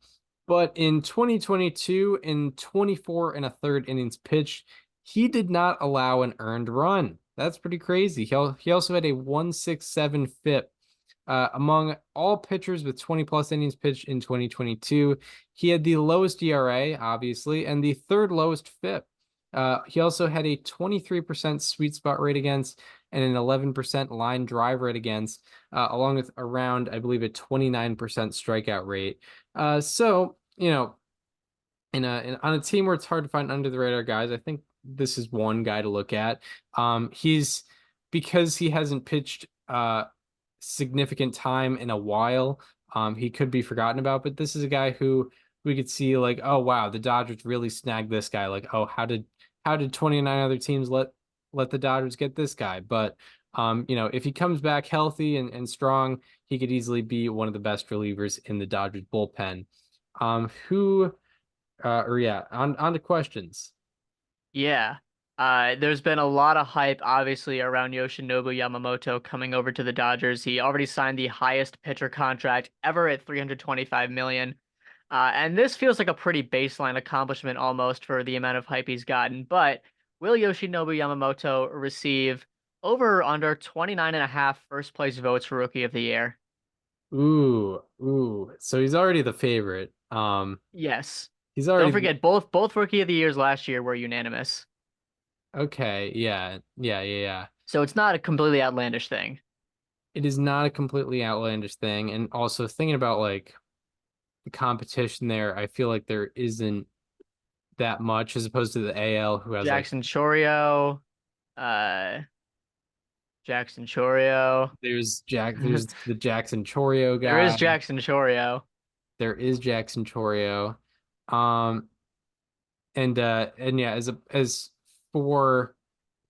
but in 2022, in 24 and a third innings pitched, he did not allow an earned run. That's pretty crazy. He also had a 1.67 FIP. Among all pitchers with 20 plus innings pitched in 2022, he had the lowest ERA, obviously, and the third lowest FIP. He also had a 23% sweet spot rate against and an 11% line drive rate against, along with around, I believe, a 29% strikeout rate. So, on a team where it's hard to find under the radar guys, I think this is one guy to look at. He's because he hasn't pitched significant time in a while. He could be forgotten about, but this is a guy who we could see like, oh wow, the Dodgers really snagged this guy. Like, oh, how did 29 other teams let the Dodgers get this guy? But if he comes back healthy and strong, he could easily be one of the best relievers in the Dodgers bullpen. Who or yeah, on to questions. Yeah. There's been a lot of hype, obviously, around Yoshinobu Yamamoto coming over to the Dodgers. He already signed the highest pitcher contract ever at 325 million. And this feels like a pretty baseline accomplishment almost for the amount of hype he's gotten. But will Yoshinobu Yamamoto receive over or under 29 and a half first place votes for Rookie of the Year? Ooh. So he's already the favorite. Yes. He's Don't already forget, both Rookie of the Years last year were unanimous. okay. Yeah. So it's not a completely outlandish thing. It is not a completely outlandish thing. And also thinking about like the competition there, I feel like there isn't that much as opposed to the AL who has like Jackson Chorio, uh, Jackson Chorio. there's the Jackson Chorio There is guy. Jackson Chorio. There is Jackson Chorio. Um and yeah, as for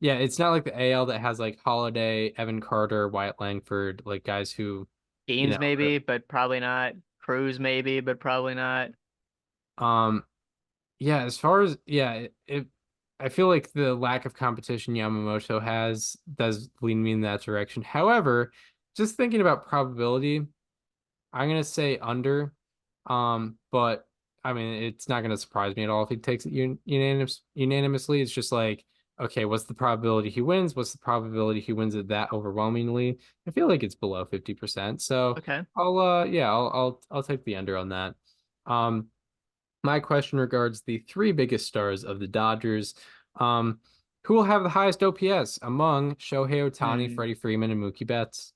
yeah, it's not like the AL that has like Holiday, Evan Carter, Wyatt Langford, like guys who, you Gaines know, are- maybe, but probably not. Cruz maybe, but probably not. um yeah, as far as yeah, I feel like the lack of competition Yamamoto has does lean me in that direction. However, just thinking about probability, I'm gonna say under. But I mean, it's not gonna surprise me at all if he takes it unanimously. It's just like, okay, what's the probability he wins? What's the probability he wins it that overwhelmingly? I feel like it's below 50%. So Okay. I'll take the under on that. Um, my question regards the three biggest stars of the Dodgers. Um, who will have the highest OPS among Shohei Ohtani, Hmm. Freddie Freeman, and Mookie Betts?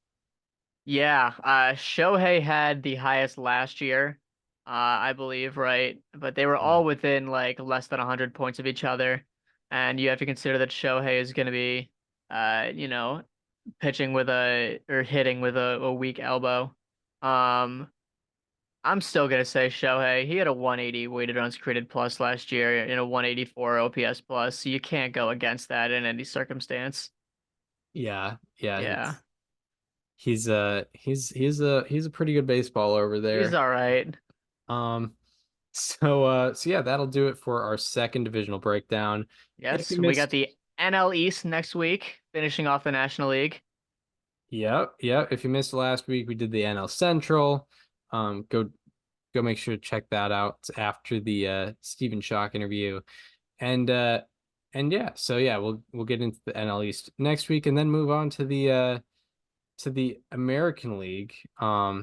Yeah, Shohei had the highest last year, I believe, right? But they were Yeah. all within like less than 100 points of each other. And you have to consider that Shohei is going to be, uh, you know, pitching with a or hitting with a weak elbow. Um, I'm still gonna say Shohei. He had a 180 weighted runs created plus last year and a 184 OPS plus. So you can't go against that in any circumstance. Yeah, Yeah, he's a pretty good baseballer over he's there. all right. Um so yeah, that'll do it for our second divisional breakdown. If you Yes, we got missed the NL East next week, finishing off the National League. yeah, if you missed last week, we did the NL Central. Go make sure to check that out after the Stephen Schock interview. And yeah, so yeah, we'll get into the NL East next week and then move on to the American League. I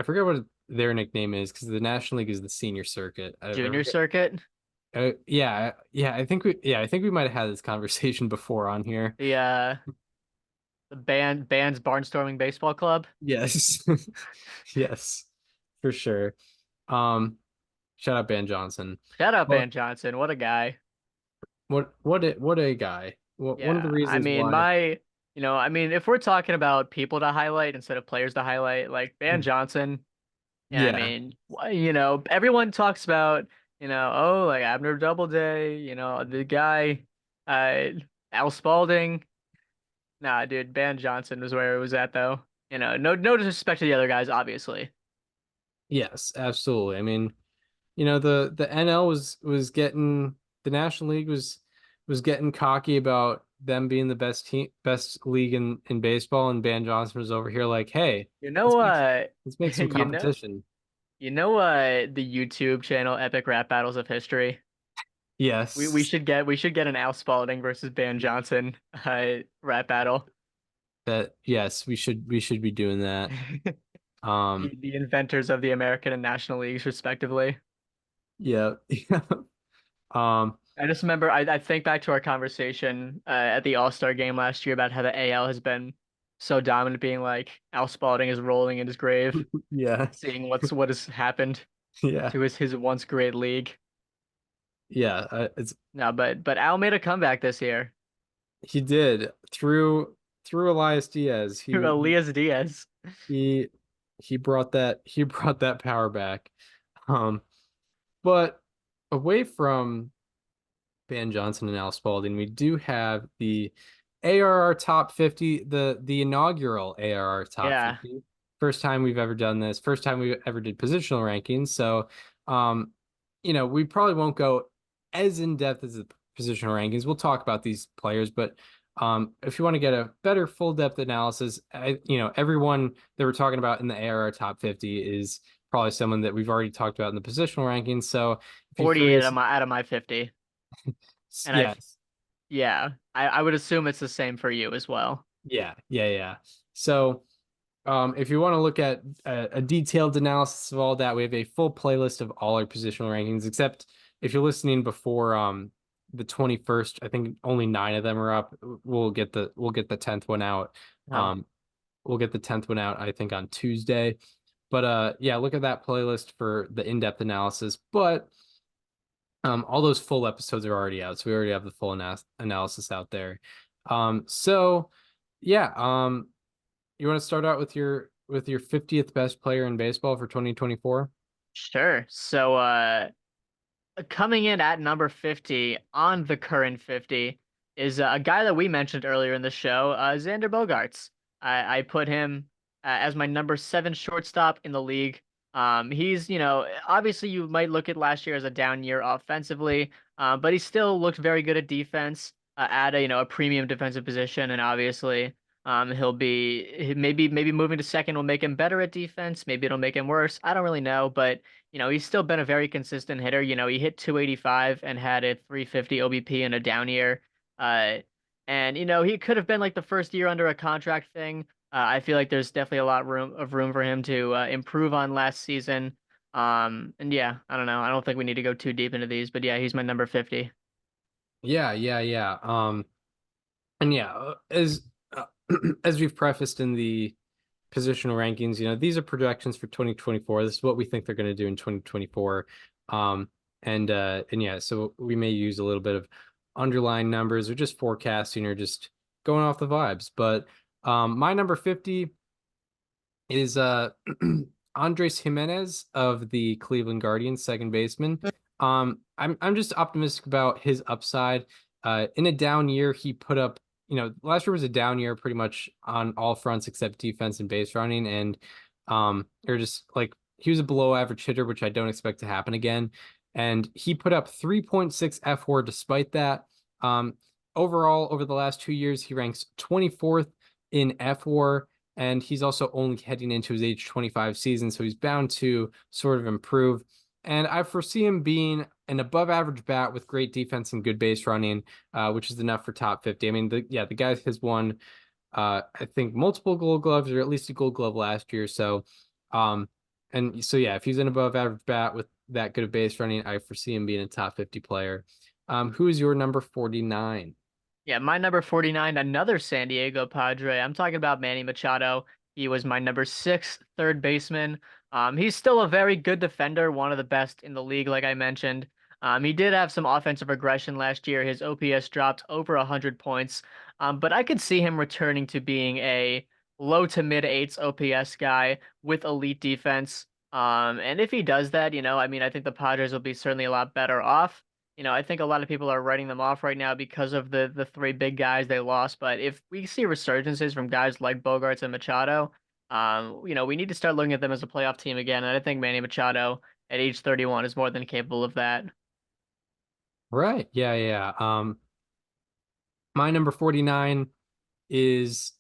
forget what their nickname is because the National League is the senior circuit. I Junior forget. circuit. I think we might have had this conversation before on here. The band's Barnstorming Baseball Club. Yes, yes, for sure. Um, Shout out Ben Johnson. Shout out But Van Johnson. What a guy. what a guy. One of the Yeah, I reasons mean, why. if we're talking about people to highlight instead of players to highlight, like Van Johnson, yeah, I Yeah, mean, everyone talks about, oh, like Abner Doubleday, the guy, uh, Al Spalding. Nah, dude, Van Johnson was where it was at, though. No disrespect to the other guys, obviously. yes, absolutely. I mean, the NL was getting the National League was getting cocky about them being the best league in baseball, and Van Johnson was over here like, hey, You let's know, make let's make some you know, competition. the YouTube channel Epic Rap Battles of History. We Yes, should get an Al Spalding versus Ban Johnson rap battle. that yes, we should be doing that. Um, The inventors of the American and National Leagues, respectively. yeah. Um, I just remember I think back to our conversation at the All-Star game last year about how the AL has been so dominant, being like Al Spalding is rolling in his grave, yeah, seeing what has happened yeah, to his once great league. yeah. It's No, but Al made a comeback this year he did through Elias Diaz. through Elias Diaz. He he brought that he brought that power back. Um, but away from Van Johnson and Al Spalding, we do have the ARR top 50, the inaugural ARR top Yeah, 50. First time we've ever done this. First time we ever did positional rankings. So, um, we probably won't go as in depth as the positional rankings. We'll talk about these players, but if you want to get a better full depth analysis, everyone that we're talking about in the ARR top 50 is probably someone that we've already talked about in the positional rankings. So if you're 48 curious, out of my 50. And yes. yeah, I would assume it's the same for you as well. Yeah. So, if you want to look at a detailed analysis of all that, we have a full playlist of all our positional rankings, except if you're listening before the 21st, I think only 9 of them are up. We'll get the 10th one out. Oh, Um, we'll get the 10th one out, I think, on Tuesday. But yeah, look at that playlist for the in-depth analysis. But all those full episodes are already out, so we already have the full analysis out there. So yeah, you want to start out with your 50th best player in baseball for 2024? sure. So coming in at number 50 on the current 50 is a guy that we mentioned earlier in the show, Xander Bogaerts. I put him as my number 7 shortstop in the league. He's, obviously you might look at last year as a down year offensively, but he still looked very good at defense at a premium defensive position, and obviously maybe moving to second will make him better at defense. Maybe it'll make him worse. I don't really know, but he's still been a very consistent hitter. He hit 285 and had a 350 OBP in a down year. Uh, and he could have been like the first year under a contract thing. I feel like there's definitely a lot room for him to improve on last season. And yeah, I don't know. I don't think we need to go too deep into these, but yeah, he's my number 50. Yeah. And yeah, uh, as we've prefaced in the positional rankings, these are projections for 2024. This is what we think they're going to do in 2024. And yeah, so we may use a little bit of underlying numbers or just forecasting or just going off the vibes. But my number 50 is Andres Jimenez of the Cleveland Guardians, second baseman. I'm just optimistic about his upside. In a down year, he put up, last year was a down year pretty much on all fronts except defense and base running, and or just like he was a below average hitter, which I don't expect to happen again. And he put up 3.6 F4 despite that. Overall, over the last 2 years, he ranks 24th in F4, and he's also only heading into his age 25 season, so he's bound to sort of improve. And I foresee him being an above average bat with great defense and good base running, which is enough for top 50. I mean, the guy has won, I think, multiple Gold Gloves or at least a Gold Glove last year. So, and so yeah, if he's an above average bat with that good of base running, I foresee him being a top 50 player. Who is your number 49? Yeah, my number 49, another San Diego Padre. I'm talking about Manny Machado. He was my number 6 third baseman. He's still a very good defender, one of the best in the league, like I mentioned. He did have some offensive regression last year. His OPS dropped over 100 points. But I could see him returning to being a low to mid eights OPS guy with elite defense. And if he does that, I mean, I think the Padres will be certainly a lot better off. I think a lot of people are writing them off right now because of the three big guys they lost. But if we see resurgences from guys like Bogarts and Machado, we need to start looking at them as a playoff team again. And I think Manny Machado at age 31 is more than capable of that. Right. Yeah. My number 49 is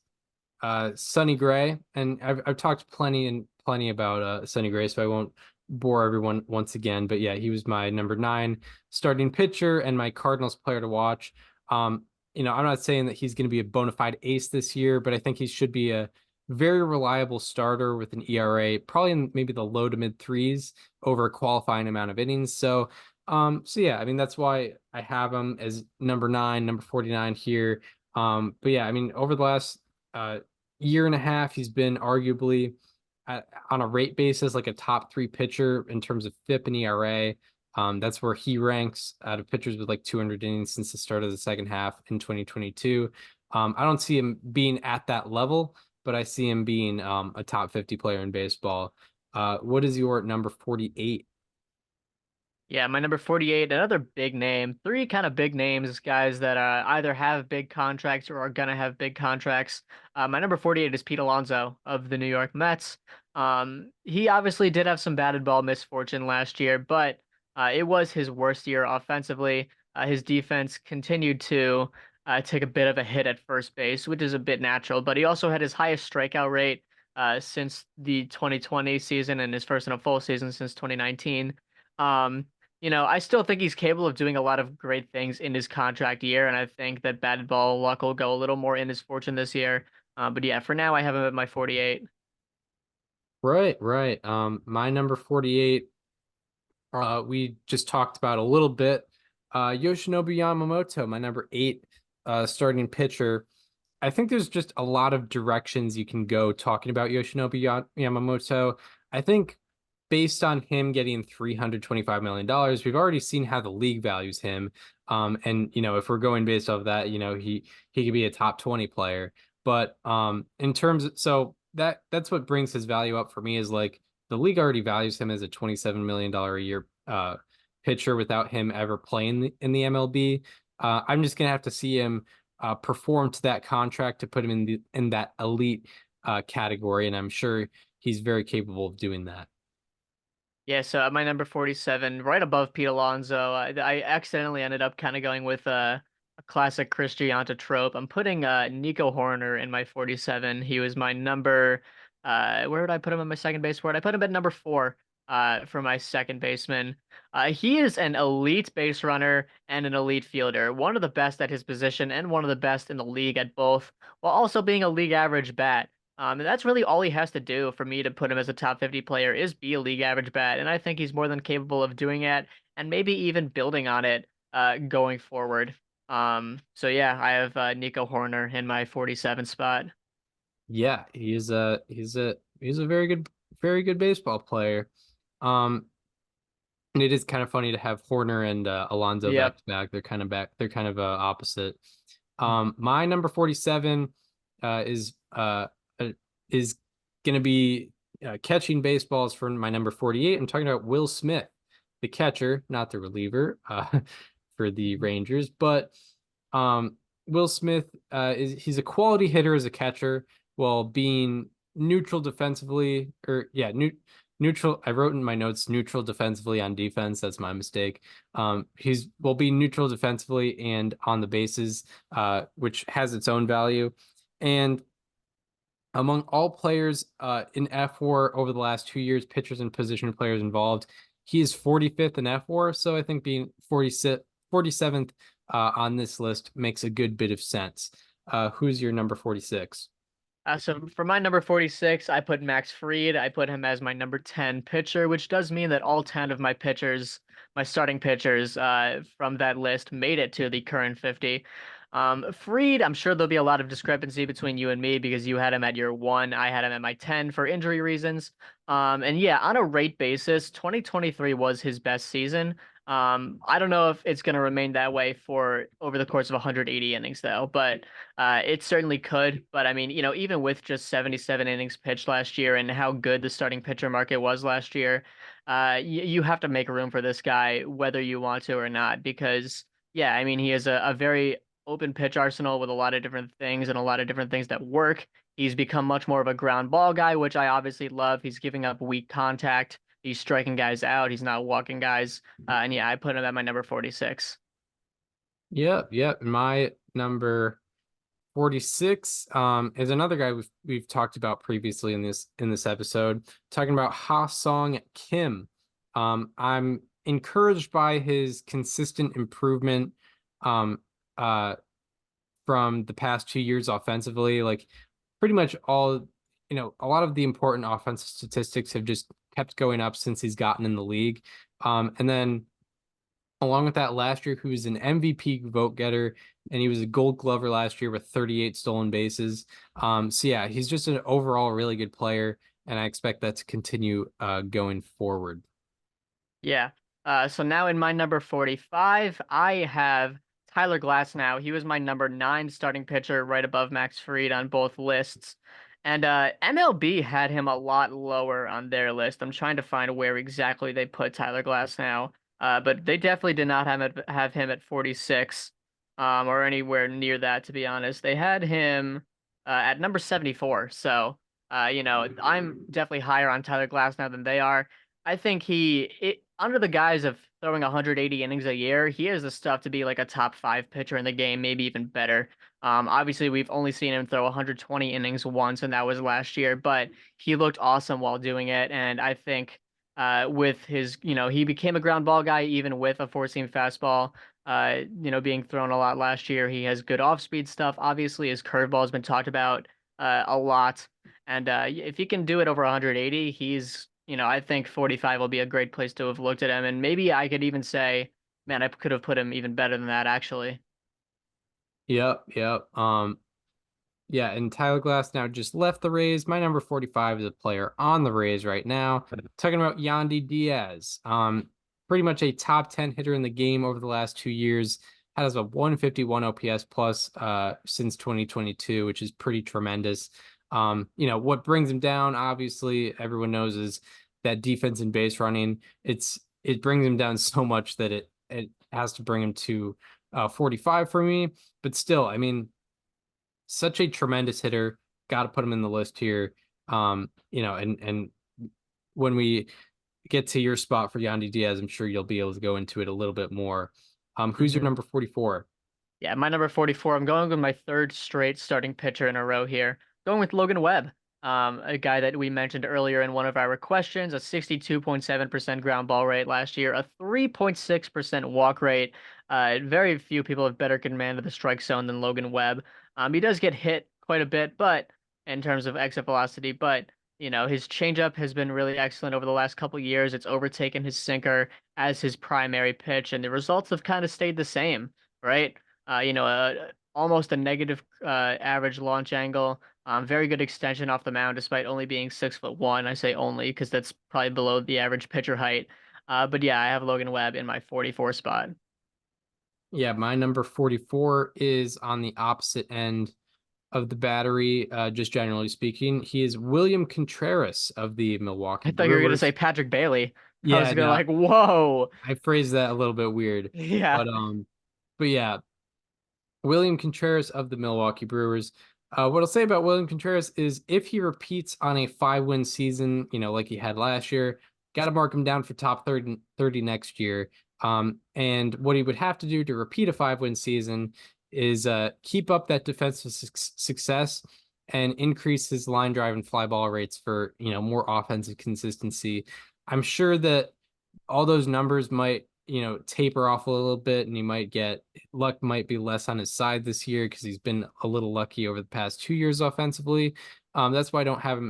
Sonny Gray, and I've talked plenty about Sonny Gray, so I won't bore everyone once again, but yeah, he was my number 9 starting pitcher and my Cardinals player to watch. I'm not saying that he's going to be a bona fide ace this year, but I think he should be a very reliable starter with an ERA, probably in maybe the low to mid threes over a qualifying amount of innings. So yeah, I mean, that's why I have him as number 9, number 49 here. But yeah, I mean, over the last year and a half, he's been arguably on a rate basis like a top 3 pitcher in terms of FIP and ERA. That's where he ranks out of pitchers with like 200 innings since the start of the second half in 2022. I don't see him being at that level, but I see him being a top 50 player in baseball. What is your number 48? Yeah, my number 48, another big name. Three kind of big names, guys that either have big contracts or are gonna have big contracts. My number 48 is Pete Alonso of the New York Mets. He obviously did have some batted ball misfortune last year, but it was his worst year offensively. His defense continued to take a bit of a hit at first base, which is a bit natural, but he also had his highest strikeout rate since the 2020 season and his first in a full season since 2019. Um, I still think he's capable of doing a lot of great things in his contract year, and I think that batted ball luck will go a little more in his fortune this year. But yeah, for now, I have him at my 48. Right, right. My number 48, we just talked about a little bit. Yoshinobu Yamamoto, my number 8 starting pitcher. I think there's just a lot of directions you can go talking about Yoshinobu Yamamoto. I think based on him getting $325 million, we've already seen how the league values him. And if we're going based off that, he could be a top 20 player. But in terms of, so that's what brings his value up for me is like the league already values him as a $27 million a year pitcher without him ever playing in the MLB. I'm just gonna have to see him perform to that contract to put him in that elite category, and I'm sure he's very capable of doing that. Yeah, so at my number 47, right above Pete Alonso, I accidentally ended up kind of going with a classic Chris Gianta trope. I'm putting Nico Horner in my 47. He was my number. Where would I put him on my second base board? I put him at number 4 for my second baseman. He is an elite base runner and an elite fielder, one of the best at his position and one of the best in the league at both, while also being a league average bat. And that's really all he has to do for me to put him as a top 50 player is be a league average bat. And I think he's more than capable of doing it and maybe even building on it going forward. So yeah, I have Nico Horner in my 47 spot. Yeah, he's a very good baseball player. Um, and it is kind of funny to have Horner and Alonso back Yep. to back. They're kind of opposite. My number 47 uh, is uh, uh, is going to be catching baseballs for my number 48. I'm talking about Will Smith, the catcher, not the reliever, for the Rangers. But Will Smith he's a quality hitter as a catcher while being neutral defensively, or yeah, neutral. I wrote in my notes neutral defensively on defense. That's my mistake. He's will be neutral defensively and on the bases, which has its own value. And among all players in F4 over the last 2 years, pitchers and position players involved, he is 45th in F4. So I think being 47th on this list makes a good bit of sense. Who's your number 46? So for my number 46, I put Max Fried. I put him as my number 10 pitcher, which does mean that all 10 of my pitchers, my starting pitchers from that list made it to the current 50. Fried, I'm sure there'll be a lot of discrepancy between you and me because you had him at your 1, I had him at my 10 for injury reasons. And yeah, on a rate basis, 2023 was his best season. I don't know if it's going to remain that way for over the course of 180 innings though, but it certainly could. But I mean, even with just 77 innings pitched last year and how good the starting pitcher market was last year, you have to make room for this guy whether you want to or not, because yeah, I mean, he has a very open pitch arsenal with a lot of different things and a lot of different things that work. He's become much more of a ground ball guy, which I obviously love. He's giving up weak contact. He's striking guys out. He's not walking guys. And yeah, I put him at my number 46. Yeah. My number 46 is another guy we've talked about previously in this episode, talking about Ha Song Kim. I'm encouraged by his consistent improvement um, uh, from the past 2 years offensively. Like pretty much all, a lot of the important offensive statistics have just kept going up since he's gotten in the league. And then along with that, last year, he was an MVP vote getter, and he was a Gold Glover last year with 38 stolen bases. So yeah, he's just an overall really good player, and I expect that to continue going forward. Yeah. So now in my number 45, I have Tyler Glass now. He was my number 9 starting pitcher, right above Max Fried on both lists. And MLB had him a lot lower on their list. I'm trying to find where exactly they put Tyler Glass now. But they definitely did not have him at 46, or anywhere near that, to be honest. They had him at number 74. So, I'm definitely higher on Tyler Glass now than they are. I think under the guise of throwing 180 innings a year, he has the stuff to be like a top 5 pitcher in the game, maybe even better. Obviously, we've only seen him throw 120 innings once, and that was last year, but he looked awesome while doing it. And I think with his, he became a ground ball guy even with a four-seam fastball, being thrown a lot last year. He has good off-speed stuff. Obviously, his curveball has been talked about a lot. And if he can do it over 180, I think 45 will be a great place to have looked at him. And maybe I could even say, man, I could have put him even better than that, actually. Yep, yep. Yeah, and Tyler Glass now just left the Rays. My number 45 is a player on the Rays right now. Talking about Yandy Diaz. Pretty much a top 10 hitter in the game over the last 2 years. Has a 151 OPS plus since 2022, which is pretty tremendous. What brings him down, obviously, everyone knows, is that defense and base running. It brings him down so much that it has to bring him to 45 for me. But still, I mean, such a tremendous hitter. Got to put him in the list here. And when we get to your spot for Yandy Diaz, I'm sure you'll be able to go into it a little bit more. Who's your number 44? Yeah, my number 44. I'm going with my third straight starting pitcher in a row here. Going with Logan Webb, a guy that we mentioned earlier in one of our questions, a 62.7% ground ball rate last year, a 3.6% walk rate. Very few people have better command of the strike zone than Logan Webb. He does get hit quite a bit, but in terms of exit velocity, but his changeup has been really excellent over the last couple years. It's overtaken his sinker as his primary pitch, and the results have kind of stayed the same, right? Almost a negative average launch angle. Very good extension off the mound, despite only being 6'1". I say only because that's probably below the average pitcher height. But yeah, I have Logan Webb in my 44 spot. Yeah, my number 44 is on the opposite end of the battery, just generally speaking. He is William Contreras of the Milwaukee I thought you were gonna say Brewers. Patrick Bailey. I was Yeah, gonna no, like, whoa, I phrased that a little bit weird. yeah. But yeah, William Contreras of the Milwaukee Brewers. What I'll say about William Contreras is if he repeats on a 5-win season, like he had last year, got to mark him down for top 30 next year. And what he would have to do to repeat a 5-win season is keep up that defensive success and increase his line drive and fly ball rates for, more offensive consistency. I'm sure that all those numbers might, taper off a little bit, and he might get luck might be less on his side this year because he's been a little lucky over the past 2 years offensively. That's why I don't have him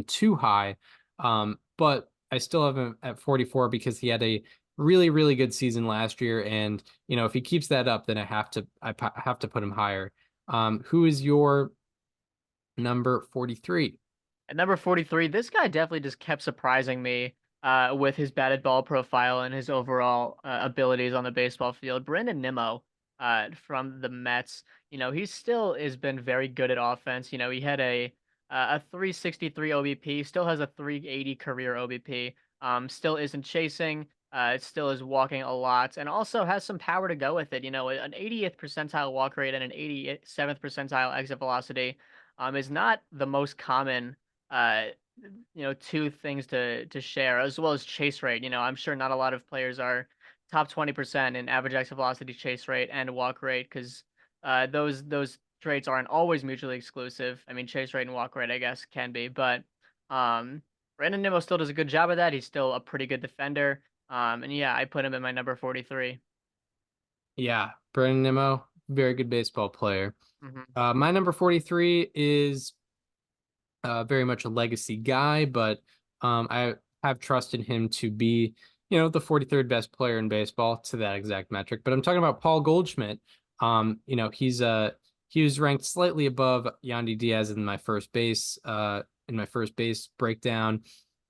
too high. But I still have him at 44 because he had a really, really good season last year. And, if he keeps that up, then I have to put him higher. Who is your number 43? At number 43, this guy definitely just kept surprising me with his batted ball profile and his overall abilities on the baseball field. Brandon Nimmo from the Mets, he still has been very good at offense. He had a 363 OBP, still has a 380 career OBP, still isn't chasing, still is walking a lot, and also has some power to go with it. An 80th percentile walk rate and an 87th percentile exit velocity is not the most common uh two things to share, as well as chase rate. I'm sure not a lot of players are top 20% in average exit velocity, chase rate, and walk rate, because those traits aren't always mutually exclusive. I mean, chase rate and walk rate, I guess, can be, but Brandon Nimmo still does a good job of that. He's still a pretty good defender. And yeah, I put him in my number 43. Yeah, Brennan Nimmo, very good baseball player. Hmm. My number 43 is very much a legacy guy, but I have trusted him to be, the 43rd best player in baseball to that exact metric. But I'm talking about Paul Goldschmidt. He was ranked slightly above Yandy Diaz in my first base breakdown.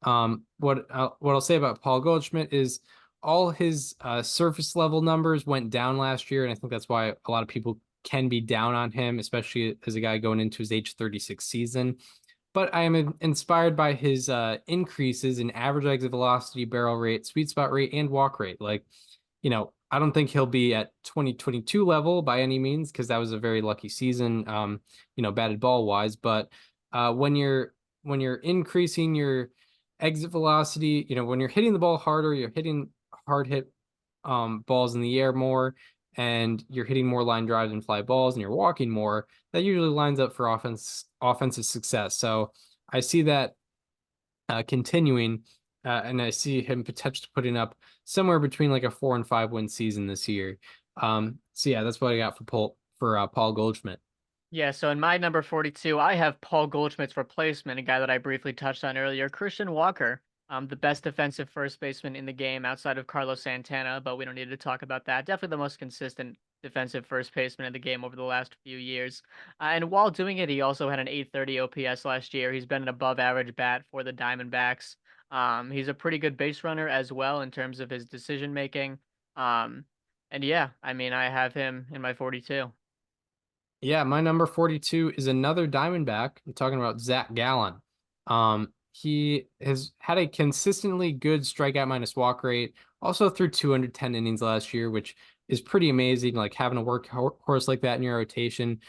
What I'll say about Paul Goldschmidt is all his surface level numbers went down last year, and I think that's why a lot of people can be down on him, especially as a guy going into his age 36 season. But I am inspired by his increases in average exit velocity, barrel rate, sweet spot rate, and walk rate. Like, I don't think he'll be at 2022 level by any means because that was a very lucky season, batted ball wise. But when you're increasing your exit velocity, when you're hitting the ball harder, you're hitting hard hit balls in the air more, and you're hitting more line drives and fly balls, and you're walking more, that usually lines up for offensive success. So I see that continuing, and I see him potentially putting up somewhere between like a 4 and 5 win season this year. So yeah, that's what I got for Paul Goldschmidt. Yeah, so in my number 42, I have Paul Goldschmidt's replacement, a guy that I briefly touched on earlier, Christian Walker, the best defensive first baseman in the game outside of Carlos Santana, but we don't need to talk about that. Definitely the most consistent defensive first baseman in the game over the last few years. And while doing it, he also had an 830 OPS last year. He's been an above average bat for the Diamondbacks. He's a pretty good base runner as well in terms of his decision making. Um, and yeah, I mean, I have him in my 42. Yeah, my number 42 is another Diamondback. I'm talking about Zach Gallen. He has had a consistently good strikeout minus walk rate, also threw 210 innings last year, which is pretty amazing. Like having a workhorse like that in your rotation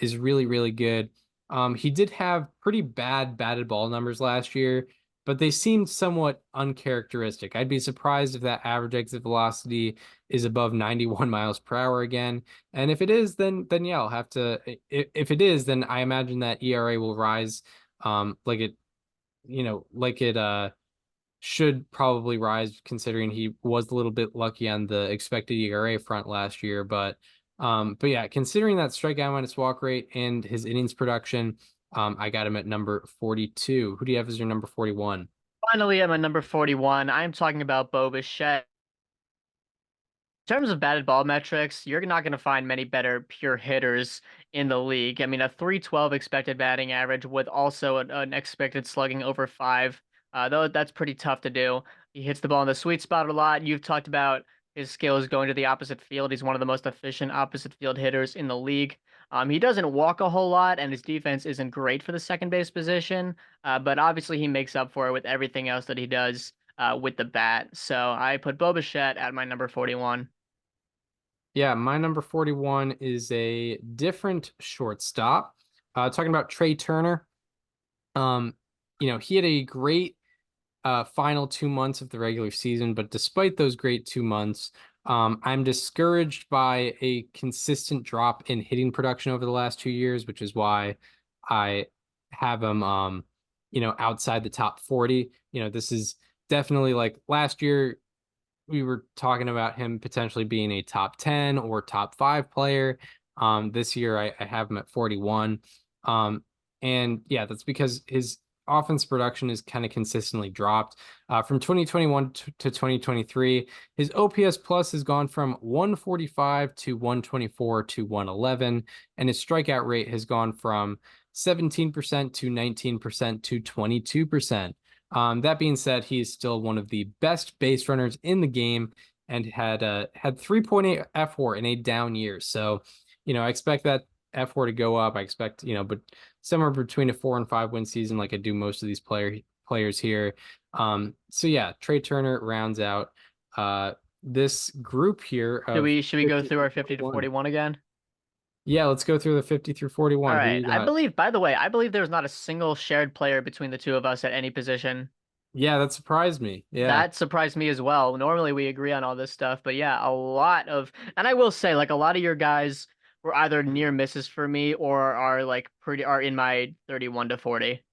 is really, really good. He did have pretty bad batted ball numbers last year, but they seemed somewhat uncharacteristic. I'd be surprised if that average exit velocity is above 91 miles per hour again. And if it is, then yeah, I'll have to. If it is, then I imagine that ERA will rise, like it should probably rise, considering he was a little bit lucky on the expected ERA front last year. But yeah, considering that strikeout minus walk rate and his innings production, I got him at number 42. Who do you have as your number 41? Finally, at my number 41, I'm talking about Bo Bichette. In terms of batted ball metrics, you're not going to find many better pure hitters in the league. I mean, a 312 expected batting average with also an expected slugging over 5, though that's pretty tough to do. He hits the ball in the sweet spot a lot. You've talked about his skills going to the opposite field. He's one of the most efficient opposite field hitters in the league. He doesn't walk a whole lot, and his defense isn't great for the second base position, but obviously he makes up for it with everything else that he does with the bat. So I put Bo Bichette at my number 41. Yeah, my number 41 is a different shortstop. Talking about Trey Turner. He had a great final 2 months of the regular season, but despite those great 2 months, I'm discouraged by a consistent drop in hitting production over the last 2 years, which is why I have him, outside the top 40. This is definitely like last year we were talking about him potentially being a top 10 or top 5 player. This year I have him at 41. And yeah, that's because his offense production is kind of consistently dropped. From 2021 to 2023, his OPS plus has gone from 145 to 124 to 111, and his strikeout rate has gone from 17% to 19% to 22%. That being said, he is still one of the best base runners in the game and had 3.8 F4 in a down year. So, I expect that F4 to go up. I expect, but somewhere between a 4 and 5 win season, like I do most of these players here. So yeah, Trey Turner rounds out this group here of Should we go 50 through through our 50 to 41. 41 again? Yeah, let's go through the 50 through All 41. Who right. you I got? believe, by the way, I believe there's not a single shared player between the two of us at any position. Yeah, that surprised me. Yeah. That surprised me as well. Normally we agree on all this stuff, but yeah, and I will say, like, a lot of your guys were either near misses for me or are in my 31 to 40.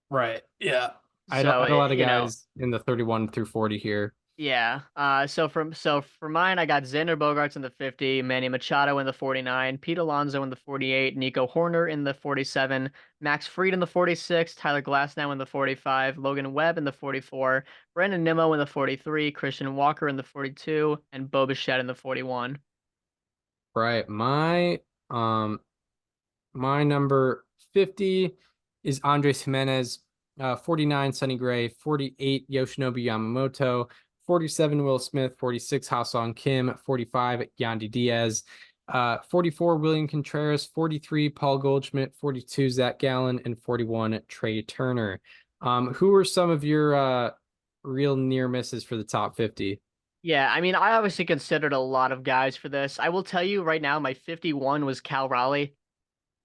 Right. Yeah. I had So a lot of you know, guys in the 31 through 40 here. yeah. So for mine, I got Xander Bogaerts in the 50, Manny Machado in the 49, Pete Alonso in the 48, Nico Horner in the 47, Max Fried in the 46, Tyler Glasnow in the 45, Logan Webb in the 44, Brandon Nimmo in the 43, Christian Walker in the 42, and Bo Bichette in the 41. Right. Um my number 50 is Andres Jimenez, 49 Sonny Gray, 48 Yoshinobu Yamamoto, 47 Will Smith, 46 Ha-Sung Kim, 45 Yandy Diaz, 44 William Contreras, 43 Paul Goldschmidt, 42 Zach Gallen, and 41 Trey Turner. Who are some of your real near misses for the top 50? Yeah, I mean, I obviously considered a lot of guys for this. I will tell you right now, my 51 was Cal Raleigh.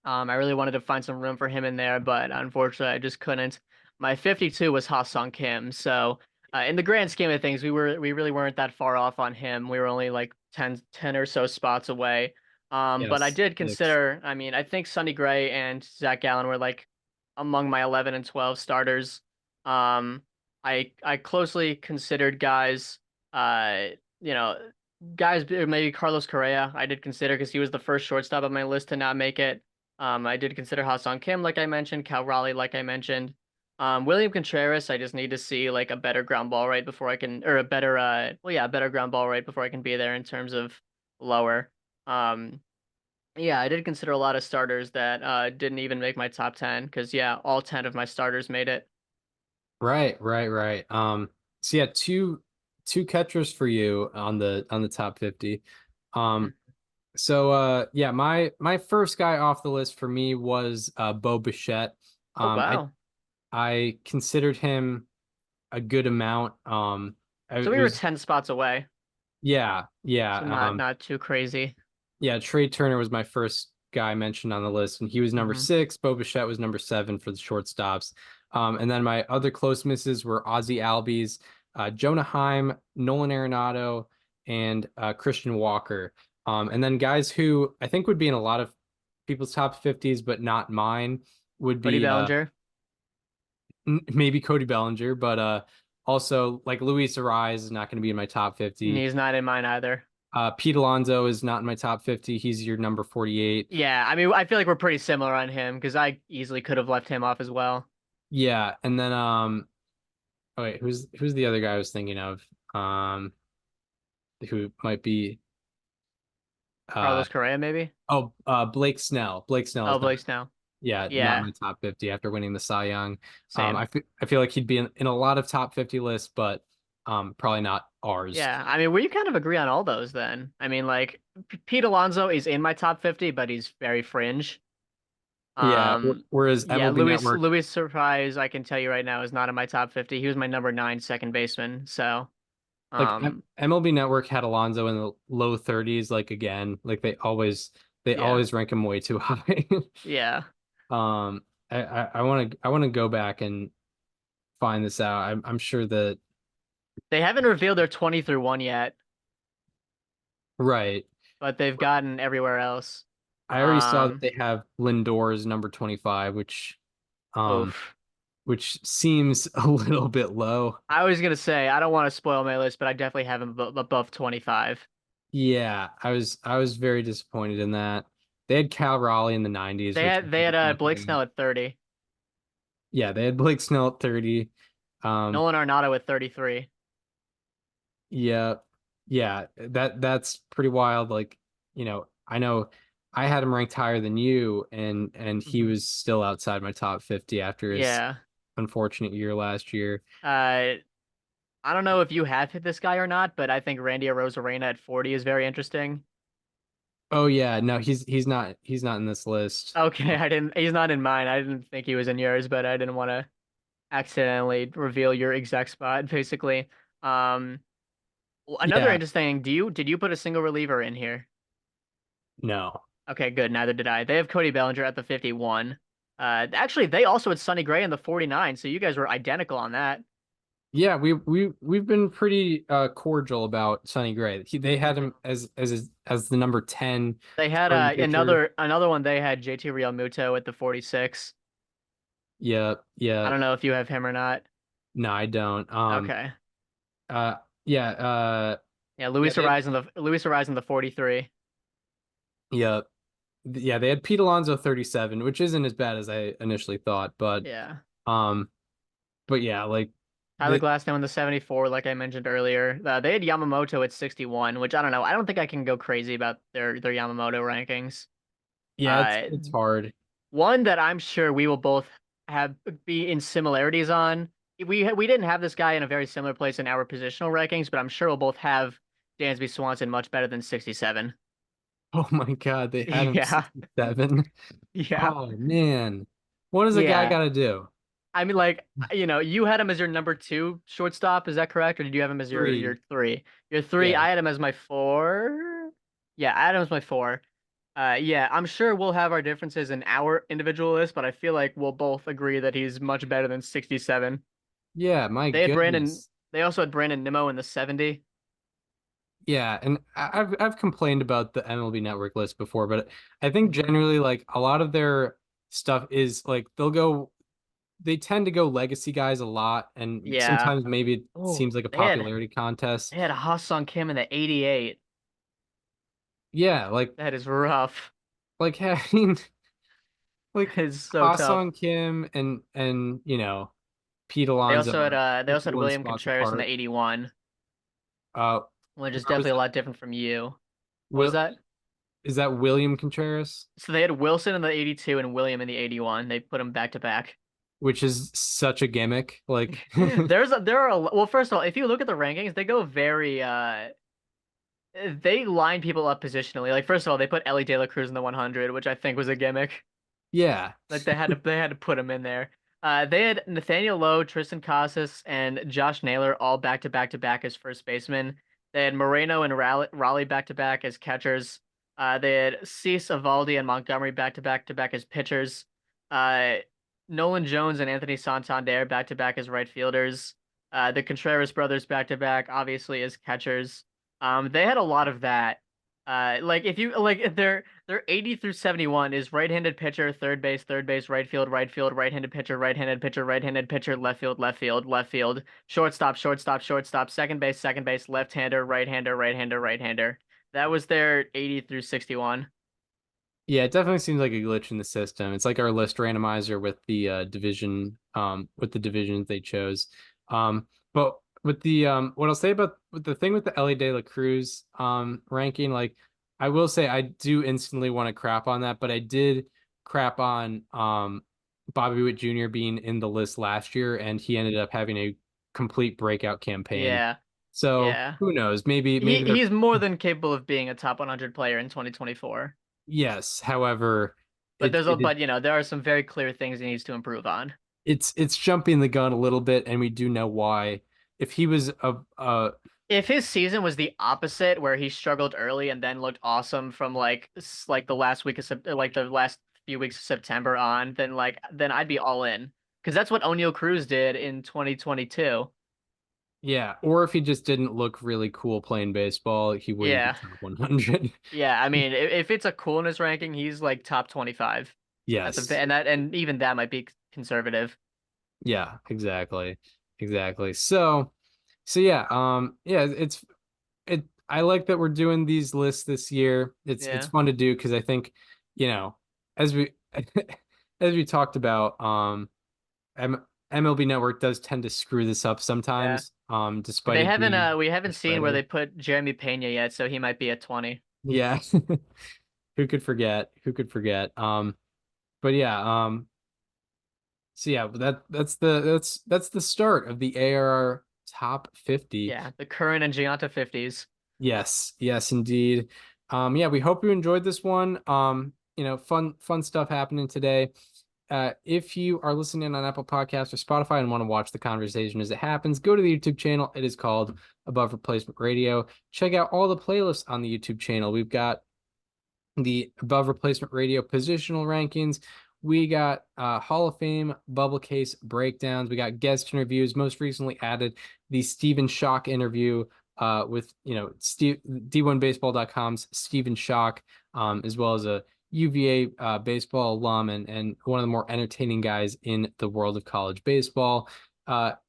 I really wanted to find some room for him in there, but unfortunately, I just couldn't. My 52 was Ha-Sung Kim. So, in the grand scheme of things, we really weren't that far off on him. We were only like 10 or so spots away. But I Yes, did 6. consider, I mean, I think Sonny Gray and Zach Gallen were like among my 11 and 12 starters. Um, I closely considered guys, uh, you know, guys maybe Carlos Correa. I did consider because he was the first shortstop on my list to not make it. I did consider Ha-Sung Kim, like I mentioned, Cal Raleigh, like I mentioned. William Contreras, I just need to see like a better ground ball rate before I can, or a better, well, yeah, a better ground ball rate before I can be there in terms of lower. Um, yeah, I did consider a lot of starters that didn't even make my top 10 because yeah, all 10 of my starters made it. Right, right, right. So yeah, two catchers for you on the top 50. Hmm. Yeah, my first guy off the list for me was Bo Bichette. Oh Um, I wow. I considered him a good amount. So It we were was 10 spots away. yeah, So yeah. not too crazy. Yeah, Trey Turner was my first guy mentioned on the list, and he was number Hmm. 6. Bo Bichette was number 7 for the shortstops. And then my other close misses were Ozzy Albies, Jonah Heim, Nolan Arenado, and Christian Walker. And then guys who I think would be in a lot of people's top 50s, but not mine, would Cody be Bellinger. maybe Cody Bellinger, but also like Luis Ariz is not going to be in my top 50. He's not in mine either. Pete Alonso is not in my top 50. He's your number 48. Yeah, I mean, I feel like we're pretty similar on him because I easily could have left him off as well. Yeah, and then oh wait, who's the other guy I was thinking of? Um who might be uh Carlos Correa, maybe. Blake Snell. Blake Snell Oh, is number, Blake Snell. yeah, not in Yeah, my top 50 after winning the Cy Young. same. I feel like he'd be in a lot of top 50 lists, but probably not ours. Yeah, I mean, we kind of agree on all those then. I mean, like Pete Alonso is in my top 50, but he's very fringe. Yeah, whereas Yeah, MLB Network, Luis Surprise, I can tell you right now, is not in my top 50. He was my number 9 second baseman. So, like um, MLB Network had Alonso in the low 30s, like again, like they yeah, always rank him way too high. yeah. Um, I want to go back and find this out. I'm sure that They haven't revealed their 20 through 1 yet, right. but they've gotten everywhere else. I already saw that Um, they have Lindor's number 25, um oof. which seems a little bit low. I was gonna say I don't want to spoil my list, but I definitely have him above 25. Yeah, I was very disappointed in that. They had Cal Raleigh in the 90s, which I They think had is Blake nothing. Snell at 30, Yeah, they had Blake Snell at 30. Um, Nolan Arenado at 33. yeah, yeah, that's pretty wild. Like, I know I had him ranked higher than you, and he Mhm. was still outside my top 50 after his Yeah. unfortunate year last year. Uh, I don't know if you have hit this guy or not, but I think Randy Arozarena at 40 is very interesting. Oh yeah, no, he's not in this list. Okay, I didn't. He's not in mine. I didn't think he was in yours, but I didn't want to accidentally reveal your exact spot. Basically, um, another Yeah, interesting. Did you put a single reliever in here? no. Okay, good. Neither did I. They have Cody Bellinger at the 51. Actually, they also had Sonny Gray in the 49. So you guys were identical on that. Yeah, we've been pretty cordial about Sonny Gray. They had him as the number 10 They had starting pitcher. another one. They had JT Realmuto at the 46. Yeah, I yeah. don't know if you have him or not. No, I don't. Okay. Uh, yeah, Yeah, yeah, Luis Horizon the 43. yeah, yeah. They had Pete Alonso 37, which isn't as bad as I initially thought, Yeah. um, but yeah, like Tyler the Glasnow in the 74, like I mentioned earlier. They had Yamamoto at 61, which I don't know. I don't think I can go crazy about their Yamamoto rankings. yeah, Uh, it's hard. One that I'm sure we will both have be in similarities on. We didn't have this guy in a very similar place in our positional rankings, but I'm sure we'll both have Dansby Swanson much better than 67. Oh my God, they had him Yeah. 67. Yeah. Oh man, what does a guy Yeah. got to do? I mean, like, you had him as your number two shortstop, is that correct? Or did you have him as your Three. three? Your three, Yeah, I had him as my four. Yeah, I had him as my four. Yeah, I'm sure we'll have our differences in our individual list, but I feel like we'll both agree that he's much better than 67. yeah, my They had Brandon, goodness. they also had Brandon Nimmo in the 70. Yeah, and I've complained about the MLB Network list before, but I think Hmm. generally like a lot of their stuff is like they tend to go legacy guys a lot, and Yeah. sometimes maybe it Oh, seems like a they had popularity they contest. had Ha-Sung Kim in the 88. Yeah, That is rough. like having like That is so tough. Ha-Sung Kim and Pete Alonso are They also had 51 William spots Contreras in the apart. 81, Uh, which is where was definitely a that? lot different from you. What was Will that? is that William Contreras? So they had Wilson in the 82 and William in the 81. They put them back to back. Which is such a gimmick. Like, Well, first of all, if you look at the rankings, they go very they line people up positionally. Like first of all, they put Ellie De La Cruz in the 100, which I think was a gimmick. yeah, Like they had to put him in there. They had Nathaniel Lowe, Tristan Casas, and Josh Naylor all back to back to back as first baseman. They had Moreno and Raleigh back to back as catchers. They had Cease, Evaldi, and Montgomery back to back as pitchers. Uh, Nolan Jones and Anthony Santander back to back as right fielders. The Contreras brothers back to back, obviously as catchers. They had a lot of that. Like if you like their 80 through 71 is right-handed pitcher, third base, right field, right-handed pitcher, right-handed pitcher, right-handed pitcher, left field, left field, left field, shortstop, shortstop, shortstop, second base, left-hander, right-hander, right-hander, right-hander. That was their 80 through 61. yeah, it definitely seems like a glitch in the system. It's like our list randomizer with the division, with the divisions they chose. But with the what I'll say about with the thing with the Ellie De La Cruz ranking, like I will say I do instantly want to crap on that, but I did crap on Bobby Witt Jr. being in the list last year, and he ended up having a complete breakout campaign. Yeah, So yeah. who knows? Maybe they're He's more than capable of being a top 100 player in 2024. yes. However, But it there are some very clear things he needs to improve on. it's jumping the gun a little bit, and we do know why. If he was a If his season was the opposite, where he struggled early and then looked awesome from like the last week of like the last few weeks of September on, then I'd be all in because that's what O'Neal Cruz did in 2022. yeah, or if he just didn't look really cool playing baseball, he wouldn't be Yeah, top 100. yeah. I mean, if it's a coolness ranking, he's like top 25 at the Yes. and even that might be conservative. Yeah, exactly. Exactly. So yeah, yeah, I like that we're doing these lists this year. It's Yeah, fun to do because I think, as we as we talked about, M MLB Network does tend to screw this up yeah. sometimes, despite it being We a haven't seen where Friday. they put Jeremy Pena yet, so he might be at 20. Yeah. Who could forget? Who could forget? But yeah, so yeah, that's the start of the ARR top 50. Yeah, the current and Gianta 50s. Yes, yes, indeed. Yeah, we hope you enjoyed this one. Fun stuff happening today. If you are listening on Apple Podcasts or Spotify and want to watch the conversation as it happens, go to the YouTube channel. It is called Above Replacement Radio. Check out all the playlists on the YouTube channel. We've got the Above Replacement Radio positional rankings. We got Hall of Fame bubble case breakdowns. We got guest interviews. Most recently added the Steven Schock interview with D1Baseball.com's Steven Schock, as well as a UVA baseball alum and one of the more entertaining guys in the world of college baseball.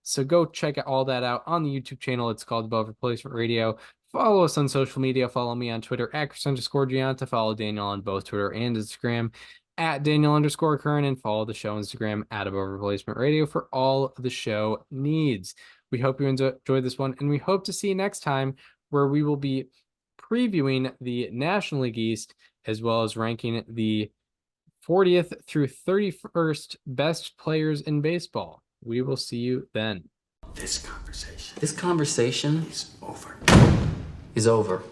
So go check all that out on the YouTube channel. It's called Above Replacement Radio. Follow us on social media. Follow me on Twitter at Chris_Gianta. Follow Daniel on both Twitter and Instagram at Daniel_Curran, and follow the show Instagram at Above Replacement Radio for all the show needs. We hope you enjoyed this one, and we hope to see you next time, where we will be previewing the National League East as well as ranking the 40th through 31st best players in baseball. We will see you then. This conversation is over.